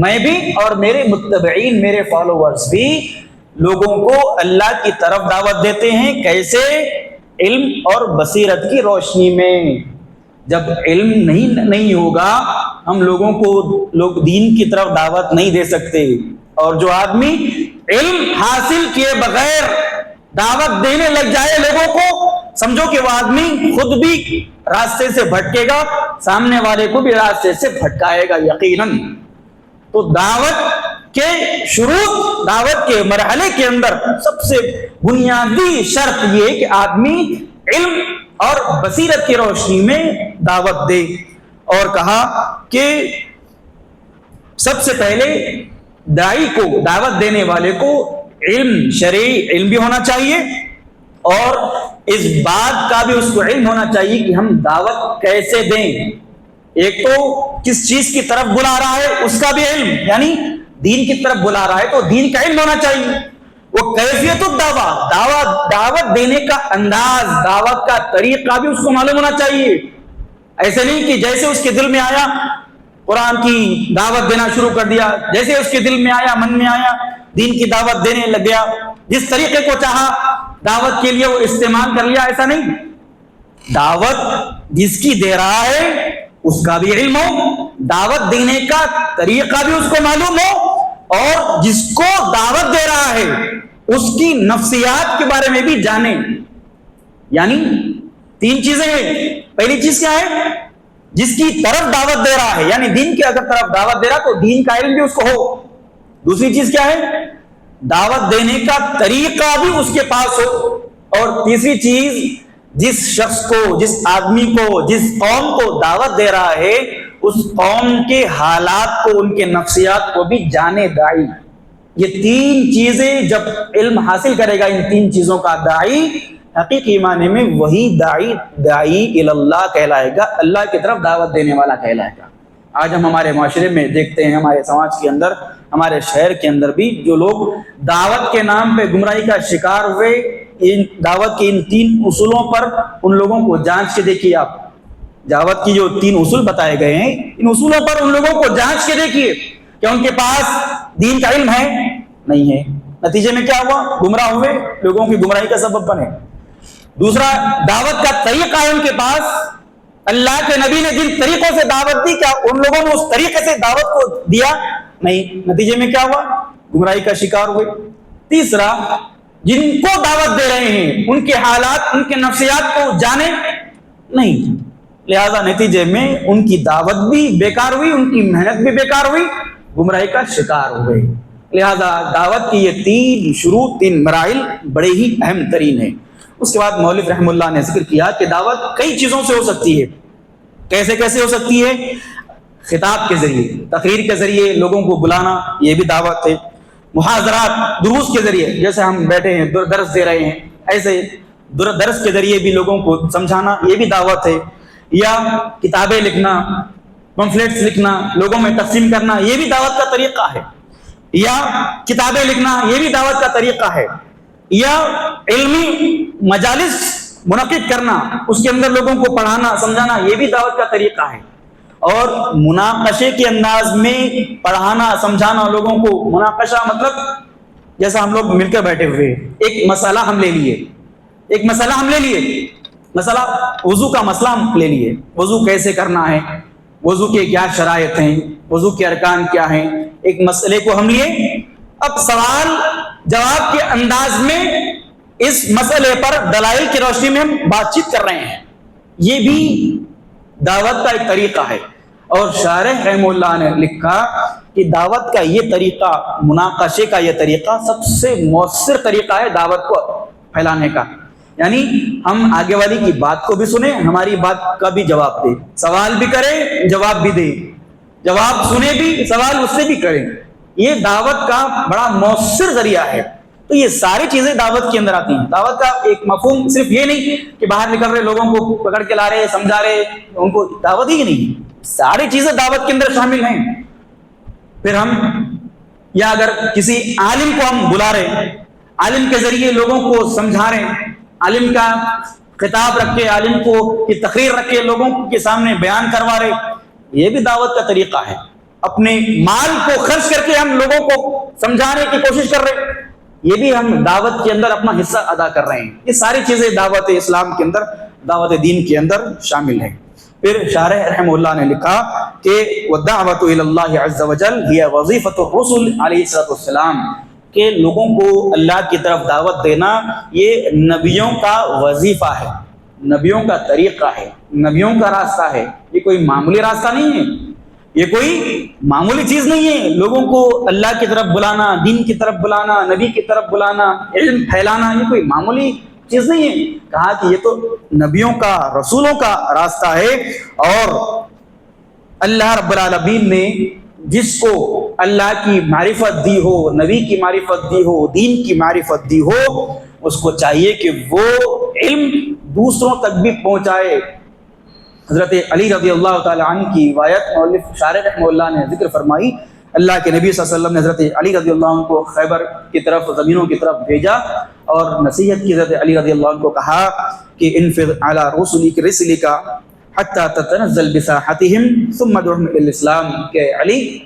میں بھی اور میرے متبعین، میرے فالوورز بھی لوگوں کو اللہ کی طرف دعوت دیتے ہیں۔ کیسے؟ علم اور بصیرت کی روشنی میں۔ جب علم نہیں ہوگا، ہم لوگوں کو دین کی طرف دعوت نہیں دے سکتے۔ اور جو آدمی علم حاصل کیے بغیر دعوت دینے لگ جائے لوگوں کو، سمجھو کہ وہ آدمی خود بھی راستے سے بھٹکے گا، سامنے والے کو بھی راستے سے بھٹکائے گا یقیناً۔ تو دعوت کے شروع، دعوت کے مرحلے کے اندر سب سے بنیادی شرط یہ ہے کہ آدمی علم اور بصیرت کی روشنی میں دعوت دے۔ اور کہا کہ سب سے پہلے داعی کو، دعوت دینے والے کو علم، شرعی علم بھی ہونا چاہیے، اور اس بات کا بھی اس کو علم ہونا چاہیے کہ ہم دعوت کیسے دیں۔ ایک تو کس چیز کی طرف بلا رہا ہے اس کا بھی علم، یعنی دین کی طرف بلا رہا ہے تو دین کا علم ہونا چاہیے۔ وہ کیفیت الدعوہ، دعوت دینے کا انداز، دعوت کا طریقہ بھی اس کو معلوم ہونا چاہیے۔ ایسے نہیں کہ جیسے اس کے دل میں آیا قرآن کی دعوت دینا شروع کر دیا، جیسے اس کے دل میں آیا، من میں آیا، دین کی دعوت دینے لگ گیا، جس طریقے کو چاہا دعوت کے لیے وہ استعمال کر لیا، ایسا نہیں۔ دعوت جس کی دے رہا ہے اس کا بھی علم ہو، دعوت دینے کا طریقہ بھی اس کو معلوم ہو، اور جس کو دعوت دے رہا ہے اس کی نفسیات کے بارے میں بھی جانے۔ یعنی تین چیزیں ہیں۔ پہلی چیز کیا ہے؟ جس کی طرف دعوت دے رہا ہے، یعنی دین کی اگر طرف دعوت دے رہا تو دین کا علم بھی اس کو ہو۔ دوسری چیز کیا ہے؟ دعوت دینے کا طریقہ بھی اس کے پاس ہو۔ اور تیسری چیز، جس شخص کو، جس آدمی کو، جس قوم کو دعوت دے رہا ہے اس قوم کے حالات کو، ان کے نفسیات کو بھی جانے داعی۔ یہ تین چیزیں جب علم حاصل کرے گا، ان تین چیزوں کا داعی، حقیقی معنی میں وہی داعی اللہ کہلائے گا، اللہ کی طرف دعوت دینے والا کہلائے گا۔ آج ہم ہمارے معاشرے میں دیکھتے ہیں، ہمارے سماج کے اندر، ہمارے شہر کے اندر بھی جو لوگ دعوت کے نام پہ گمراہی کا شکار ہوئے، ان دعوت کے ان تین اصولوں پر ان لوگوں کو جانچ کے دیکھیے۔ آپ دعوت کی جو تین اصول بتائے گئے ہیں، ان اصولوں پر ان لوگوں کو جانچ کے دیکھیے کہ ان کے پاس دین کا علم ہے، نہیں ہے۔ نتیجے میں کیا ہوا؟ گمراہ ہوئے، لوگوں کی گمراہی کا سبب بنے۔ دوسرا، دعوت کا طریقہ ہے ان کے پاس، اللہ کے نبی نے جن طریقوں سے دعوت دی، کیا ان لوگوں نے اس طریقے سے دعوت کو دیا؟ نہیں۔ نتیجے میں کیا ہوا؟ گمراہی کا شکار ہوئے۔ تیسرا، جن کو دعوت دے رہے ہیں ان کے حالات، ان کے نفسیات کو جانے نہیں، لہذا نتیجے میں ان کی دعوت بھی بیکار ہوئی، ان کی محنت بھی بیکار ہوئی، گمراہی کا شکار ہوئے۔ لہذا دعوت کی یہ تین شروط، تین مراحل بڑے ہی اہم ترین ہیں۔ اس کے بعد مولوی رحمہ اللہ نے ذکر کیا کہ دعوت کئی چیزوں سے ہو سکتی ہے۔ کیسے کیسے ہو سکتی ہے؟ خطاب کے ذریعے، تقریر کے ذریعے لوگوں کو بلانا، یہ بھی دعوت ہے۔ محاضرات، دروس کے ذریعے، جیسے ہم بیٹھے ہیں درس دے رہے ہیں، ایسے درس کے ذریعے بھی لوگوں کو سمجھانا، یہ بھی دعوت ہے۔ یا کتابیں لکھنا، پمفلیٹس لکھنا، لوگوں میں تقسیم کرنا، یہ بھی دعوت کا طریقہ ہے۔ یا کتابیں لکھنا، یہ بھی دعوت کا طریقہ ہے۔ یا علمی مجالس منعقد کرنا، اس کے اندر لوگوں کو پڑھانا سمجھانا، یہ بھی دعوت کا طریقہ ہے۔ اور مناقشے کے انداز میں پڑھانا سمجھانا لوگوں کو، مناقشہ مطلب جیسا ہم لوگ مل کر بیٹھے ہوئے، ایک مسئلہ ہم لے لیے، مسئلہ وضو کا مسئلہ ہم لے لیے، وضو کیسے کرنا ہے، وضو کے کیا شرائط ہیں، وضو کے ارکان کیا ہیں، ایک مسئلے کو ہم لیے۔ اب سوال جواب کے انداز میں اس مسئلے پر دلائل کی روشنی میں ہم بات چیت کر رہے ہیں، یہ بھی دعوت کا ایک طریقہ ہے۔ اور شارح رحمہ اللہ نے لکھا کہ دعوت کا یہ طریقہ، مناقشے کا یہ طریقہ سب سے مؤثر طریقہ ہے دعوت کو پھیلانے کا۔ یعنی ہم آگے والی کی بات کو بھی سنیں، ہماری بات کا بھی جواب دیں، سوال بھی کریں جواب بھی دیں، جواب سنیں بھی، سوال اس سے بھی کریں، یہ دعوت کا بڑا مؤثر ذریعہ ہے۔ تو یہ ساری چیزیں دعوت کے اندر آتی ہیں۔ دعوت کا ایک مفہوم صرف یہ نہیں کہ باہر نکل رہے لوگوں کو پکڑ کے لا رہے، سمجھا رہے، ان کو دعوت ہی نہیں، ساری چیزیں دعوت کے اندر شامل ہیں۔ پھر ہم یا اگر کسی عالم کو ہم بلا رہے، عالم کے ذریعے لوگوں کو سمجھا رہے، عالم کا خطاب رکھ کے، عالم کو کی تقریر رکھ کے لوگوں کے سامنے بیان کروا رہے، یہ بھی دعوت کا طریقہ ہے۔ اپنے مال کو خرچ کر کے ہم لوگوں کو سمجھانے کی کوشش کر رہے، یہ بھی ہم دعوت کے اندر اپنا حصہ ادا کر رہے ہیں۔ یہ ساری چیزیں دعوت اسلام کے اندر، دعوت دین کے اندر شامل ہیں۔ پھر شارح رحمہ اللہ نے لکھا کہ وَالدعوَةُ إِلَى اللَّهِ عَزَّ وَجَلَّ هِيَ وَظِيفَةُ الرُّسُلِ علیہ الصلوۃ والسلام، کہ لوگوں کو اللہ کی طرف دعوت دینا یہ نبیوں کا وظیفہ ہے، نبیوں کا طریقہ ہے، نبیوں کا راستہ ہے۔ یہ کوئی معمولی راستہ نہیں ہے، یہ کوئی معمولی چیز نہیں ہے۔ لوگوں کو اللہ کی طرف بلانا، دین کی طرف بلانا، نبی کی طرف بلانا، علم پھیلانا، یہ کوئی معمولی چیز نہیں ہے۔ کہا کہ یہ تو نبیوں کا، رسولوں کا راستہ ہے۔ اور اللہ رب العالمین نے جس کو اللہ کی معرفت دی ہو، نبی کی معرفت دی ہو، دین کی معرفت دی ہو، اس کو چاہیے کہ وہ علم دوسروں تک بھی پہنچائے۔ حضرت علی رضی اللہ تعالی عنہ کی روایت مؤلف شارح رحمہ اللہ نے ذکر فرمائی، اللہ کے نبی صلی اللہ علیہ وسلم نے حضرت علی رضی اللہ عنہ کو خیبر کی طرف، زمینوں کی طرف بھیجا اور نصیحت کی۔ حضرت علی رضی اللہ عنہ کو کہا کہ انفذ علی رسلک حتی تتنزل بساحتہم ثم ادعوہم الی الاسلام، کہ علی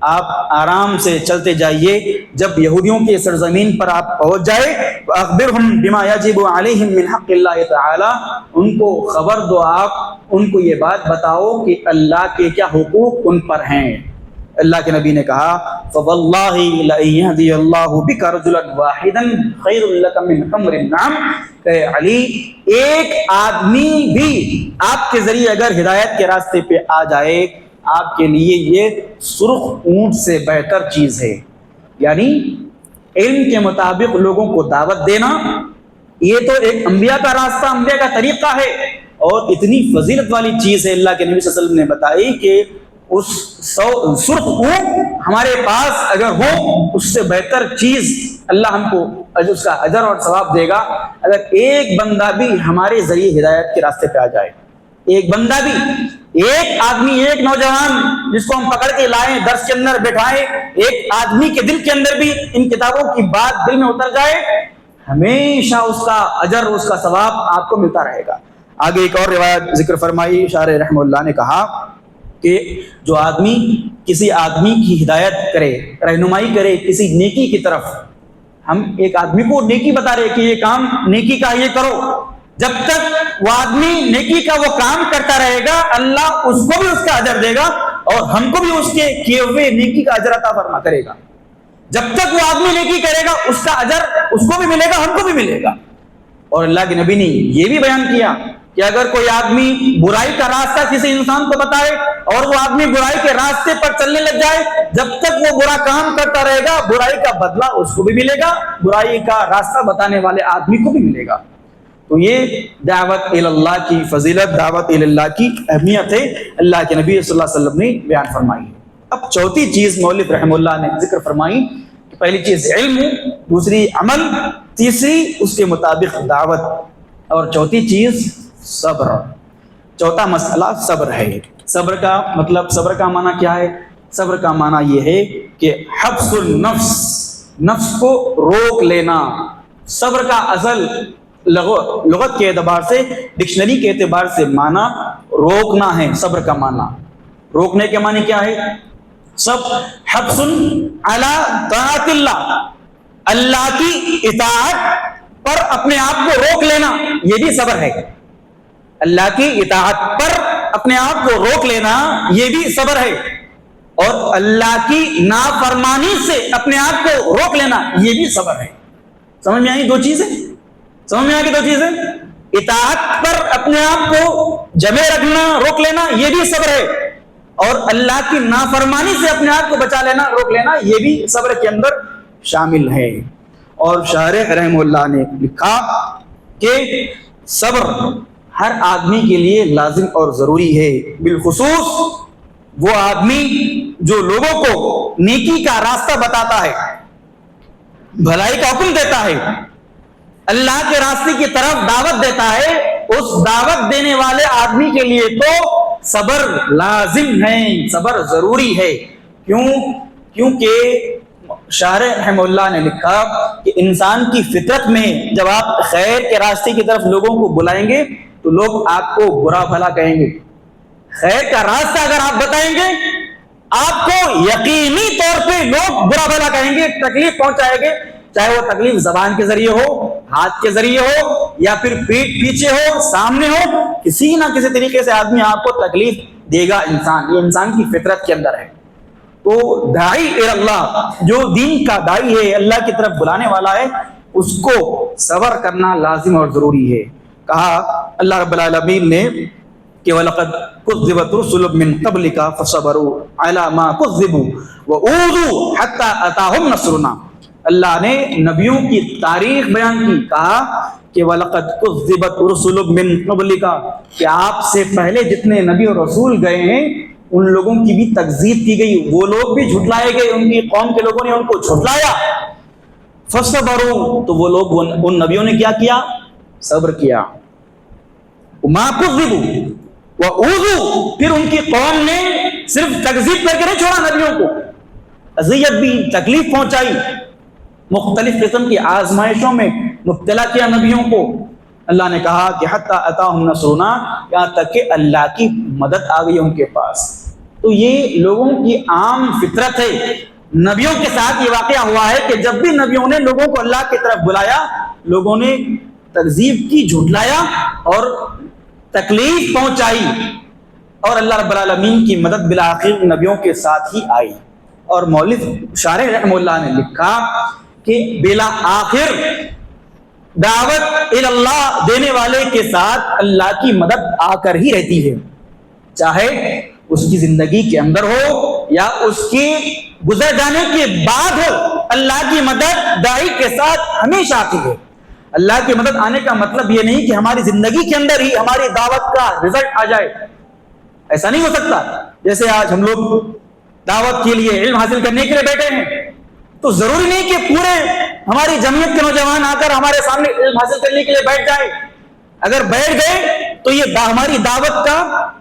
آپ آرام سے چلتے جائیے، جب یہودیوں کی سرزمین پر آپ پہنچ جائے، اخبرہم بما یجب علیہم من حق اللہ تعالی، ان کو خبر دو، آپ ان کو یہ بات بتاؤ کہ اللہ کے کیا حقوق ان پر ہیں۔ اللہ کے نبی نے کہا فواللہ لئن یہدی اللہ بک رجلا واحدا خیر لک من حمر النعم، کہ علی ایک آدمی بھی آپ کے ذریعے اگر ہدایت کے راستے پہ آ جائے آپ کے لیے یہ سرخ اونٹ سے بہتر چیز ہے. یعنی علم کے مطابق لوگوں کو دعوت دینا یہ تو ایک انبیاء کا راستہ، انبیاء کا طریقہ ہے، اور اتنی فضیلت والی چیز ہے اللہ کے نبی صلی اللہ علیہ وسلم نے بتائی کہ اس سرخ اونٹ ہمارے پاس اگر ہو اس سے بہتر چیز اللہ ہم کو اس کا اجر اور ثواب دے گا اگر ایک بندہ بھی ہمارے ذریعے ہدایت کے راستے پہ آ جائے. ایک بندہ بھی، ایک آدمی، ایک نوجوان جس کو ہم پکڑ کے لائیں درس کے اندر بٹھائیں، ایک آدمی کے دل کے اندر بھی ان کتابوں کی بات دل میں اتر جائے، ہمیشہ اس کا اجر، اس کا ثواب آپ کو ملتا رہے گا. آگے ایک اور روایت ذکر فرمائی، شارح رحمہ اللہ نے کہا کہ جو آدمی کسی آدمی کی ہدایت کرے، رہنمائی کرے کسی نیکی کی طرف، ہم ایک آدمی کو نیکی بتا رہے کہ یہ کام نیکی کا یہ کرو، جب تک وہ آدمی نیکی کا وہ کام کرتا رہے گا اللہ اس کو بھی اس کا اجر دے گا اور ہم کو بھی اس کے کیے ہوئے نیکی کا اجر عطا فرما کرے گا. جب تک وہ آدمی نیکی کرے گا اس کا اجر اس کو بھی ملے گا، ہم کو بھی ملے گا. اور اللہ کے نبی نے یہ بھی بیان کیا کہ اگر کوئی آدمی برائی کا راستہ کسی انسان کو بتائے اور وہ آدمی برائی کے راستے پر چلنے لگ جائے، جب تک وہ برا کام کرتا رہے گا برائی کا بدلہ اس کو بھی ملے گا، برائی کا راستہ بتانے والے آدمی کو بھی ملے گا. تو یہ دعوت اللہ کی فضیلت، دعوت اللہ کی اہمیت ہے، اللہ کے نبی صلی اللہ علیہ وسلم نے بیان فرمائی. اب چوتھی چیز مولف رحمہ اللہ نے ذکر فرمائی کہ پہلی چیز علم، دوسری عمل، تیسری اس کے مطابق دعوت، اور چوتھی چیز صبر. چوتھا مسئلہ صبر ہے. صبر کا مطلب، صبر کا معنی کیا ہے؟ صبر کا معنی یہ ہے کہ حبس النفس، نفس کو روک لینا. صبر کا اصل لغت کے اعتبار سے، ڈکشنری کے اعتبار سے معنی روکنا ہے. صبر کا معنی، روکنے کے معنی کیا ہے؟ سب حبس علی طاعت اللہ، اللہ کی اطاعت پر اپنے آپ کو روک لینا، یہ بھی صبر ہے. اللہ کی اطاعت پر اپنے آپ کو روک لینا یہ بھی صبر ہے، اور اللہ کی نافرمانی سے اپنے آپ کو روک لینا یہ بھی صبر ہے. سمجھ میں آئی دو چیزیں؟ سمجھ میں آ گئی دو چیزیں؟ اطاعت پر اپنے آپ کو جمے رکھنا، روک لینا یہ بھی صبر ہے، اور اللہ کی نافرمانی سے اپنے آپ کو بچا لینا، روک لینا یہ بھی صبر کے اندر شامل ہے. اور شارح رحمہ اللہ نے لکھا کہ صبر ہر آدمی کے لیے لازم اور ضروری ہے، بالخصوص وہ آدمی جو لوگوں کو نیکی کا راستہ بتاتا ہے، بھلائی کا حکم دیتا ہے، اللہ کے راستے کی طرف دعوت دیتا ہے. اس دعوت دینے والے آدمی کے لیے تو صبر لازم ہے، صبر ضروری ہے. کیونکہ شارح رحمہ اللہ نے لکھا کہ انسان کی فطرت میں جب آپ خیر کے راستے کی طرف لوگوں کو بلائیں گے تو لوگ آپ کو برا بھلا کہیں گے. خیر کا راستہ اگر آپ بتائیں گے آپ کو یقینی طور پہ لوگ برا بھلا کہیں گے، تکلیف پہنچائیں گے، چاہے وہ تکلیف زبان کے ذریعے ہو، ہاتھ کے ذریعے ہو، یا پھر پیٹ پیچھے ہو، سامنے ہو، کسی نہ کسی طریقے سے آدمی آپ کو تکلیف دے گا. انسان، یہ انسان کی فطرت کے اندر ہے. تو داعی اللہ، جو دین کا داعی ہے، اللہ کی طرف بلانے والا ہے، اس کو صبر کرنا لازم اور ضروری ہے. کہا اللہ رب العالمین نے کہ وَلَقَدْ كُذِّبَتْ رُسُلٌ مِّن قَبْلِكَ فَصَبَرُوا عَلَىٰ مَا كُذِّبُوا وَأُوذُوا حَتَّىٰ أَتَاهُمْ نَصْرُنَا. اللہ نے نبیوں کی تاریخ بیان کی، کہا کہ وَلَقَدْ كُذِّبَتْ رُسُلٌ مِّن قَبْلِكَ، کہ آپ سے پہلے جتنے نبی اور رسول گئے ہیں ان لوگوں کی بھی تکذیب کی گئی، وہ لوگ بھی جھٹلائے گئے، ان کی قوم کے لوگوں نے ان کو جھٹلایا. فَصَبَرُوا، تو وہ لوگ، ان نبیوں نے کیا کیا؟ صبر کیا. مَا كُذِّبُوا وَأُوذُوا، پھر ان کی قوم نے صرف تکذیب کر کے نہیں چھوڑا، نبیوں کو اذیت بھی، تکلیف پہنچائی، مختلف قسم کی آزمائشوں میں مبتلا کیا نبیوں کو. اللہ نے کہا کہ حتیٰ اتاہم نصرنا، یہاں تک کہ اللہ کی مدد آ گئی ان کے پاس. تو یہ لوگوں کی عام فطرت ہے. نبیوں کے ساتھ یہ واقعہ ہوا ہے کہ جب بھی نبیوں نے لوگوں کو اللہ کی طرف بلایا، لوگوں نے تکذیب کی، جھٹلایا اور تکلیف پہنچائی، اور اللہ رب العالمین کی مدد بالآخر نبیوں کے ساتھ ہی آئی. اور مولف شارح رحمہ اللہ نے لکھا کہ بالآخر دعوت اللہ دینے والے کے ساتھ اللہ کی مدد آ کر ہی رہتی ہے، چاہے اس کی زندگی کے اندر ہو یا اس کی گزر جانے کے بعد ہو، اللہ کی مدد داعی کے ساتھ ہمیشہ آتی ہے۔ اللہ کی مدد آنے کا مطلب یہ نہیں کہ ہماری زندگی کے اندر ہی ہماری دعوت کا رزلٹ آ جائے، ایسا نہیں ہو سکتا۔ جیسے آج ہم لوگ دعوت کے لیے، علم حاصل کرنے کے لیے بیٹھے ہیں، تو ضروری نہیں کہ پورے ہماری جمعیت کے نوجوان آ کر ہمارے سامنے علم حاصل کرنے کے لیے بیٹھ جائے۔ اگر بیٹھ گئے تو یہ ہماری دعوت کا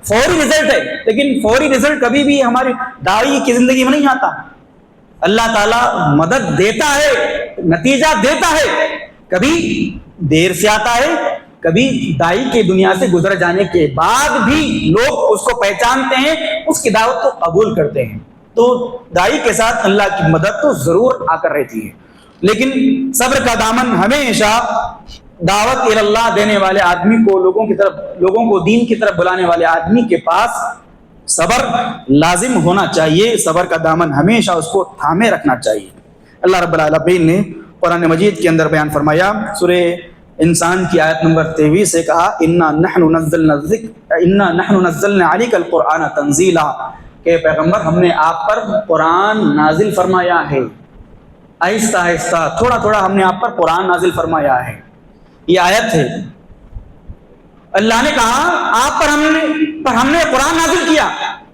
فوری رزلٹ ہے، لیکن فوری رزلٹ کبھی بھی ہماری داعی کی زندگی میں نہیں آتا۔ اللہ تعالیٰ مدد دیتا ہے، نتیجہ دیتا ہے، کبھی دیر سے آتا ہے، کبھی داعی کے دنیا سے گزر جانے کے بعد بھی لوگ اس کو پہچانتے ہیں، اس کی دعوت کو قبول کرتے ہیں۔ تو داعی کے ساتھ اللہ کی مدد تو ضرور آ کر رہتی ہے، لیکن صبر کا دامن ہمیشہ دعوت اللہ دینے والے آدمی کو، لوگوں کو دین کی طرف بلانے والے آدمی کے پاس صبر لازم ہونا چاہیے، صبر کا دامن ہمیشہ اس کو تھامے رکھنا چاہیے۔ اللہ رب العالمین نے قرآن مجید کے اندر بیان فرمایا، سورہ انسان کی آیت نمبر 23 سے کہا، اِنَّا نَحْنُ نَزَّلْنَا عَلَيْكَ الْقُرْآنَ تَنزِيلًا، کہ پیغمبر ہم نے آپ پر قرآن نازل فرمایا ہے، آہستہ آہستہ تھوڑا تھوڑا ہم نے آپ پر قرآن نازل فرمایا ہے۔ یہ آیت ہے، اللہ نے کہا آپ پر ہم نے قرآن نازل کیا۔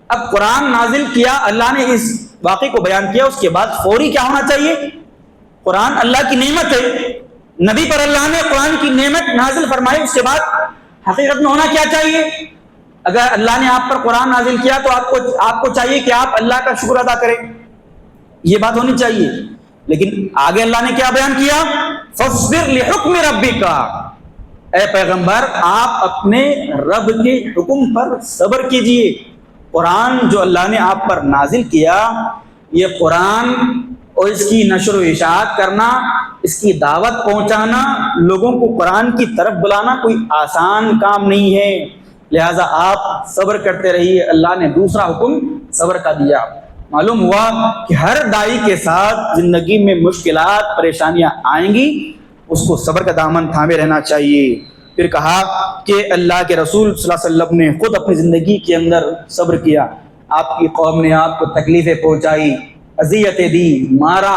اب قرآن نازل کیا، اللہ نے اس واقعے کو بیان کیا، اس کے بعد فوری کیا ہونا چاہیے؟ قرآن اللہ کی نعمت ہے، نبی پر اللہ نے قرآن کی نعمت نازل فرمائی، اس کے بعد حقیقت میں ہونا کیا چاہیے؟ اگر اللہ نے آپ پر قرآن نازل کیا تو آپ کو چاہیے کہ آپ اللہ کا شکر ادا کریں، یہ بات ہونی چاہیے۔ لیکن آگے اللہ نے کیا بیان کیا؟ فاصبر لحکم ربک، اے پیغمبر آپ اپنے رب کے حکم پر صبر کیجئے۔ قرآن جو اللہ نے آپ پر نازل کیا، یہ قرآن اور اس کی نشر و اشاعت کرنا، اس کی دعوت پہنچانا، لوگوں کو قرآن کی طرف بلانا کوئی آسان کام نہیں ہے، لہٰذا آپ صبر کرتے رہیے۔ اللہ نے دوسرا حکم صبر کا دیا۔ معلوم ہوا کہ ہر داعی کے ساتھ زندگی میں مشکلات، پریشانیاں آئیں گی، اس کو صبر کا دامن تھامے رہنا چاہیے۔ پھر کہا کہ اللہ کے رسول صلی اللہ علیہ وسلم نے خود اپنی زندگی کے اندر صبر کیا، آپ کی قوم نے آپ کو تکلیفیں پہنچائی، اذیتیں دی، مارا،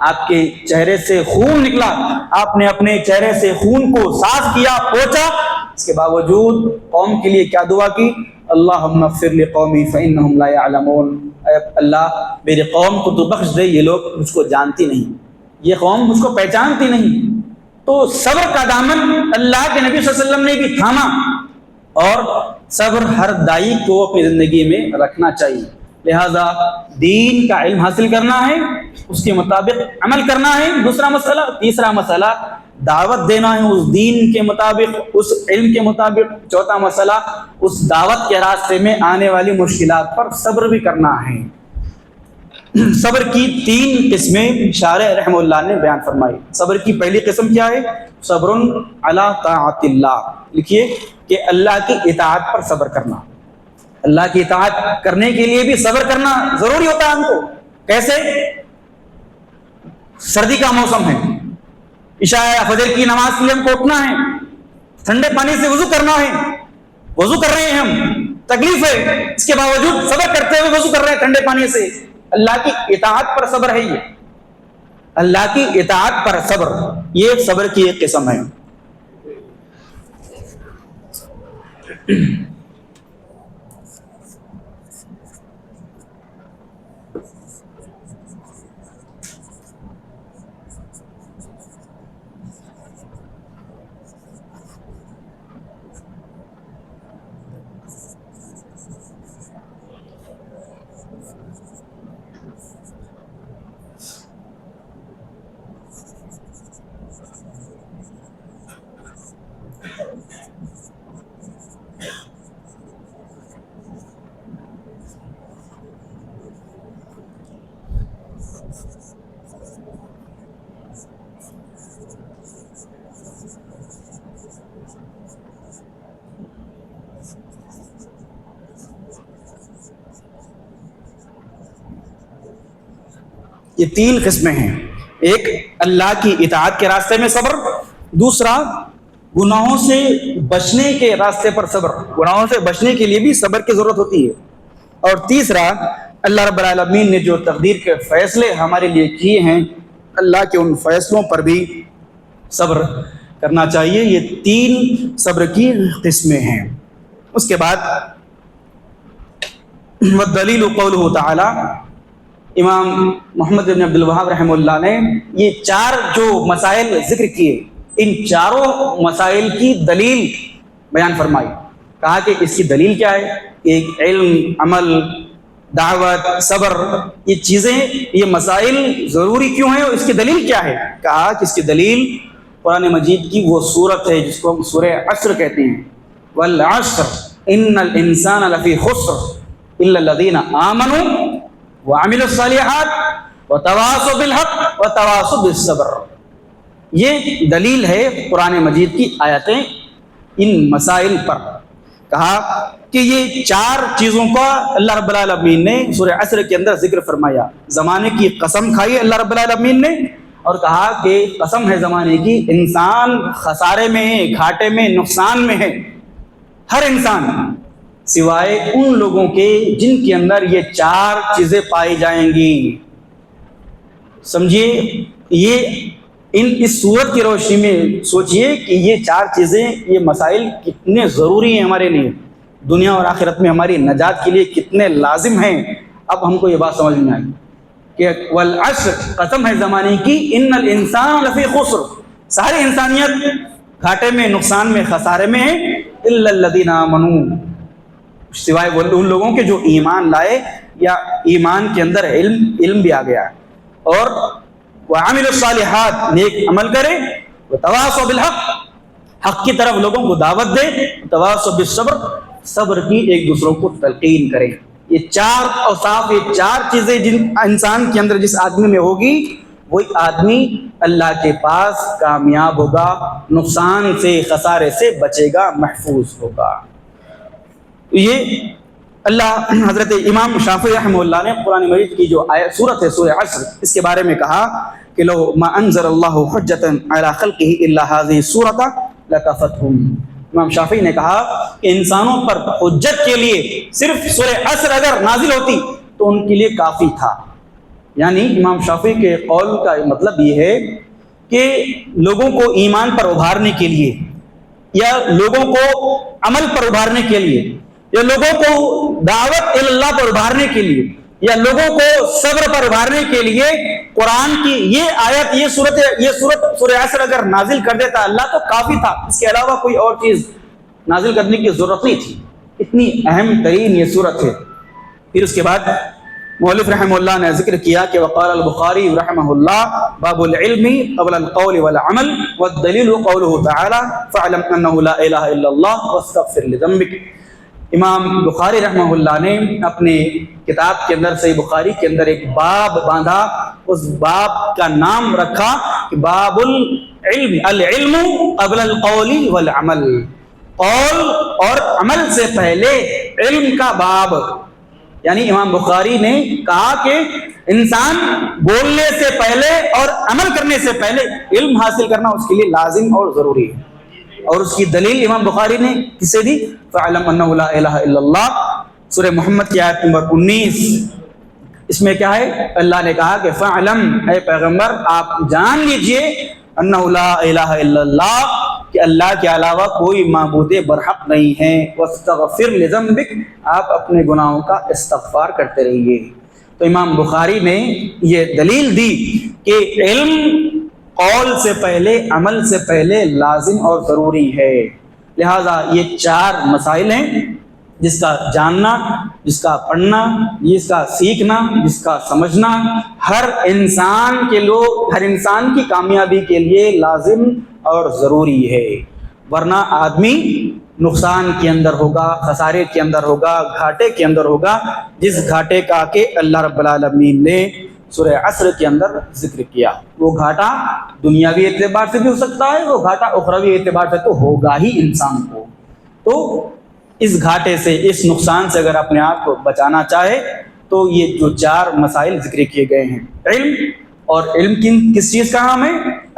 آپ کے چہرے سے خون نکلا، آپ نے اپنے چہرے سے خون کو صاف کیا، پوچھا، اس کے باوجود قوم کے لیے کیا دعا کی؟ اللہم اغفر لقومی فإنہم لا یعلمون، اے اللہ میری قوم کو تو بخش دے، یہ لوگ مجھ کو جانتی نہیں، یہ قوم مجھ کو پہچانتی نہیں۔ تو صبر کا دامن اللہ کے نبی صلی اللہ علیہ وسلم نے بھی تھاما، اور صبر ہر داعی کو اپنی زندگی میں رکھنا چاہیے۔ لہذا دین کا علم حاصل کرنا ہے، اس کے مطابق عمل کرنا ہے، دوسرا مسئلہ۔ تیسرا مسئلہ دعوت دینا ہے اس دین کے مطابق، اس علم کے مطابق۔ چوتھا مسئلہ اس دعوت کے راستے میں آنے والی مشکلات پر صبر بھی کرنا ہے۔ صبر کی 3 قسمیں شارح رحمہ اللہ نے بیان فرمائی۔ صبر کی پہلی قسم کیا ہے؟ صبر علی طاعت اللہ، لکھیے کہ اللہ کی اطاعت پر صبر کرنا۔ اللہ کی اطاعت کرنے کے لیے بھی صبر کرنا ضروری ہوتا ہے ہم کو۔ کیسے؟ سردی کا موسم ہے، عشاء یا فجر کی نماز کے لیے ہم کو اٹھنا ہے، ٹھنڈے پانی سے وضو کرنا ہے، وضو کر رہے ہیں ہم، تکلیف ہے، اس کے باوجود صبر کرتے ہوئے وضو کر رہے ہیں ٹھنڈے پانی سے۔ اللہ کی اطاعت پر صبر ہے، یہ اللہ کی اطاعت پر صبر، یہ صبر کی ایک قسم ہے۔ یہ 3 قسمیں ہیں، ایک اللہ کی اطاعت کے راستے میں صبر، دوسرا گناہوں سے بچنے کے راستے پر صبر، گناہوں سے بچنے کے لیے بھی صبر کی ضرورت ہوتی ہے. اور تیسرا اللہ رب العالمین نے جو تقدیر کے فیصلے ہمارے لیے کیے ہیں اللہ کے ان فیصلوں پر بھی صبر کرنا چاہیے. یہ 3 صبر کی قسمیں ہیں. اس کے بعد والدلیل قولہ تعالی، امام محمد بن عبد الوہاب رحمہ اللہ نے یہ 4 جو مسائل ذکر کیے، ان چاروں مسائل کی دلیل بیان فرمائی. کہا کہ اس کی دلیل کیا ہے، ایک علم، عمل، دعوت، صبر، یہ چیزیں، یہ مسائل ضروری کیوں ہیں اور اس کی دلیل کیا ہے. کہا کہ اس کی دلیل قرآن مجید کی وہ سورت ہے جس کو ہم سورہ عصر کہتے ہیں. والعصر ان الانسان لفی خسر الا الذین آمنوا وعملوا الصالحات وتواصوا بالحق وتواصوا بالصبر. یہ دلیل ہے قرآن مجید کی آیتیں ان مسائل پر. کہا کہ یہ 4 چیزوں کا اللہ رب العالمین نے سورہ عصر کے اندر ذکر فرمایا. زمانے کی قسم کھائی اللہ رب العالمین نے اور کہا کہ قسم ہے زمانے کی، انسان خسارے میں ہے، گھاٹے میں، نقصان میں ہے. ہر انسان سوائے ان لوگوں کے جن کے اندر یہ 4 چیزیں پائی جائیں گی. سمجھیے، یہ اس صورت کی روشنی میں سوچئے کہ یہ 4 چیزیں، یہ مسائل کتنے ضروری ہیں ہمارے لیے، دنیا اور آخرت میں ہماری نجات کے لیے کتنے لازم ہیں. اب ہم کو یہ بات سمجھ میں آئی کہ والعصر، قسم ہے زمانے کی، ان الانسان لفی خسر، ساری انسانیت گھاٹے میں، نقصان میں، خسارے میں ہے. الا الذین آمنوا، سوائے وہ ان لوگوں کے جو ایمان لائے یا ایمان کے اندر علم بھی آ گیا، اور وعملوا الصالحات، نیک عمل کرے، وتواصوا بالحق، حق کی طرف لوگوں کو دعوت دے، وتواصوا بالصبر، صبر کی ایک دوسروں کو تلقین کرے. یہ 4 اوصاف، یہ 4 چیزیں جن انسان کے اندر جس آدمی میں ہوگی، وہی آدمی اللہ کے پاس کامیاب ہوگا، نقصان سے، خسارے سے بچے گا، محفوظ ہوگا. یہ اللہ حضرت امام شافعی رحمہ اللہ نے قرآن مجید کی جو سورت ہے سورہ عصر، اس کے بارے میں کہا کہ لو ما انزل اللہ حجۃ علی خلقہ الا هذه السورۃ لکفتہم. امام شافعی نے کہا کہ انسانوں پر حجت کے لیے صرف سورہ عصر اگر نازل ہوتی تو ان کے لیے کافی تھا. یعنی امام شافعی کے قول کا مطلب یہ ہے کہ لوگوں کو ایمان پر ابھارنے کے لیے، یا لوگوں کو عمل پر ابھارنے کے لیے، یا لوگوں کو دعوت اللہ پر ابھارنے کے لیے، یا لوگوں کو صبر پر ابھارنے کے لیے قرآن کی یہ آیت، یہ سورت سورہ عصر اگر نازل کر دیتا اللہ تو کافی تھا. اس کے علاوہ کوئی اور چیز نازل کرنے کی ضرورت نہیں تھی. اتنی اہم ترین یہ سورت ہے. پھر اس کے بعد مؤلف رحمہ اللہ نے ذکر کیا کہ وقال البخاری رحمہ اللہ باب العلم قبل القول والعمل والدلیل قوله تعالی فاعلم انه لا الہ الا اللہ واستغفر لذنبک. امام بخاری رحمہ اللہ نے اپنے کتاب کے اندر صحیح بخاری کے اندر ایک باب باندھا. اس باب کا نام رکھا کہ باب العلم، العلم قبل القول والعمل، قول اور عمل سے پہلے علم کا باب. یعنی امام بخاری نے کہا کہ انسان بولنے سے پہلے اور عمل کرنے سے پہلے علم حاصل کرنا اس کے لیے لازم اور ضروری ہے. اور اس کی دلیل امام بخاری نے کسے دی؟ فَعَلَمْ أَنَّهُ لَا إِلَهَ إِلَّا اللَّهِ، سورہ محمد کی آیت نمبر 19. اس میں کیا ہے؟ اللہ نے کہا کہ فَعَلَمْ، اے پیغمبر آپ جان لیجئے، أَنَّهُ لَا إِلَهَ إِلَّا اللَّهِ، کہ اللہ کے علاوہ کوئی معبود برحق نہیں ہے. وَاسْتَغْفِرْ لِذَنبِكَ، آپ اپنے گناہوں کا استغفار کرتے رہیے. تو امام بخاری نے یہ دلیل دی کہ علم قول سے پہلے، عمل سے پہلے لازم اور ضروری ہے. لہذا یہ 4 مسائل ہیں جس کا جاننا، جس کا پڑھنا، جس کا سیکھنا، جس کا سمجھنا ہر انسان کی کامیابی کے لیے لازم اور ضروری ہے. ورنہ آدمی نقصان کے اندر ہوگا، خسارے کے اندر ہوگا، گھاٹے کے اندر ہوگا، جس گھاٹے کا کہ اللہ رب العالمین نے سورہ عصر کے اندر ذکر کیا. وہ گھاٹا دنیاوی اعتبار سے بھی ہو سکتا ہے، وہ گھاٹا اخروی اعتبار سے تو ہوگا ہی انسان کو. تو اس گھاٹے سے، اس نقصان سے اگر اپنے آپ کو بچانا چاہے تو یہ جو 4 مسائل ذکر کیے گئے ہیں، علم، اور علم کس چیز کا نام ہے؟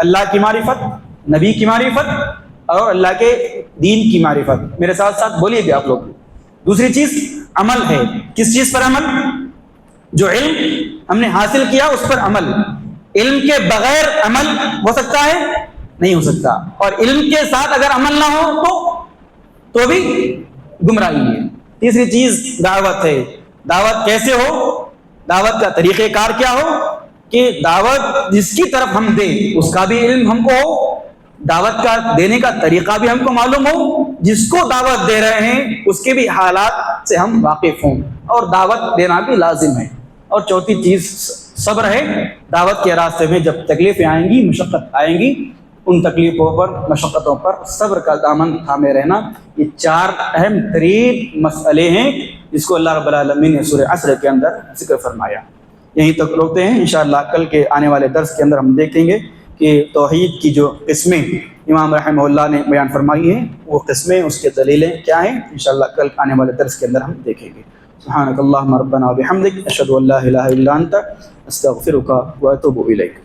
اللہ کی معرفت، نبی کی معرفت اور اللہ کے دین کی معرفت. میرے ساتھ ساتھ بولیے بھی آپ لوگ. دوسری چیز عمل ہے. کس چیز پر عمل؟ جو علم ہم نے حاصل کیا اس پر عمل. علم کے بغیر عمل ہو سکتا ہے؟ نہیں ہو سکتا. اور علم کے ساتھ اگر عمل نہ ہو تو بھی گمراہی ہے. تیسری چیز دعوت ہے. دعوت کیسے ہو؟ دعوت کا طریقہ کار کیا ہو کہ دعوت جس کی طرف ہم دیں اس کا بھی علم ہم کو ہو, دعوت کا دینے کا طریقہ بھی ہم کو معلوم ہو, جس کو دعوت دے رہے ہیں اس کے بھی حالات سے ہم واقف ہوں, اور دعوت دینا بھی لازم ہے. اور چوتھی چیز صبر ہے. دعوت کے راستے میں جب تکلیفیں آئیں گی, مشقت آئیں گی, ان تکلیفوں پر, مشقتوں پر صبر کا دامن تھامے رہنا. یہ 4 اہم ترین مسئلے ہیں جس کو اللہ رب العالمین نے سورہ عصر کے اندر ذکر فرمایا. یہیں تک روکتے ہیں. انشاءاللہ کل کے آنے والے درس کے اندر ہم دیکھیں گے کہ توحید کی جو قسمیں امام رحمہ اللہ نے بیان فرمائی ہیں وہ قسمیں, اس کے دلیلیں کیا ہیں, انشاءاللہ کل آنے والے درس کے اندر ہم دیکھیں گے. سبحانک اللہم ربنا و بحمدک اشہد ان لا الہ الا انت استغفرک و اتوب الیک.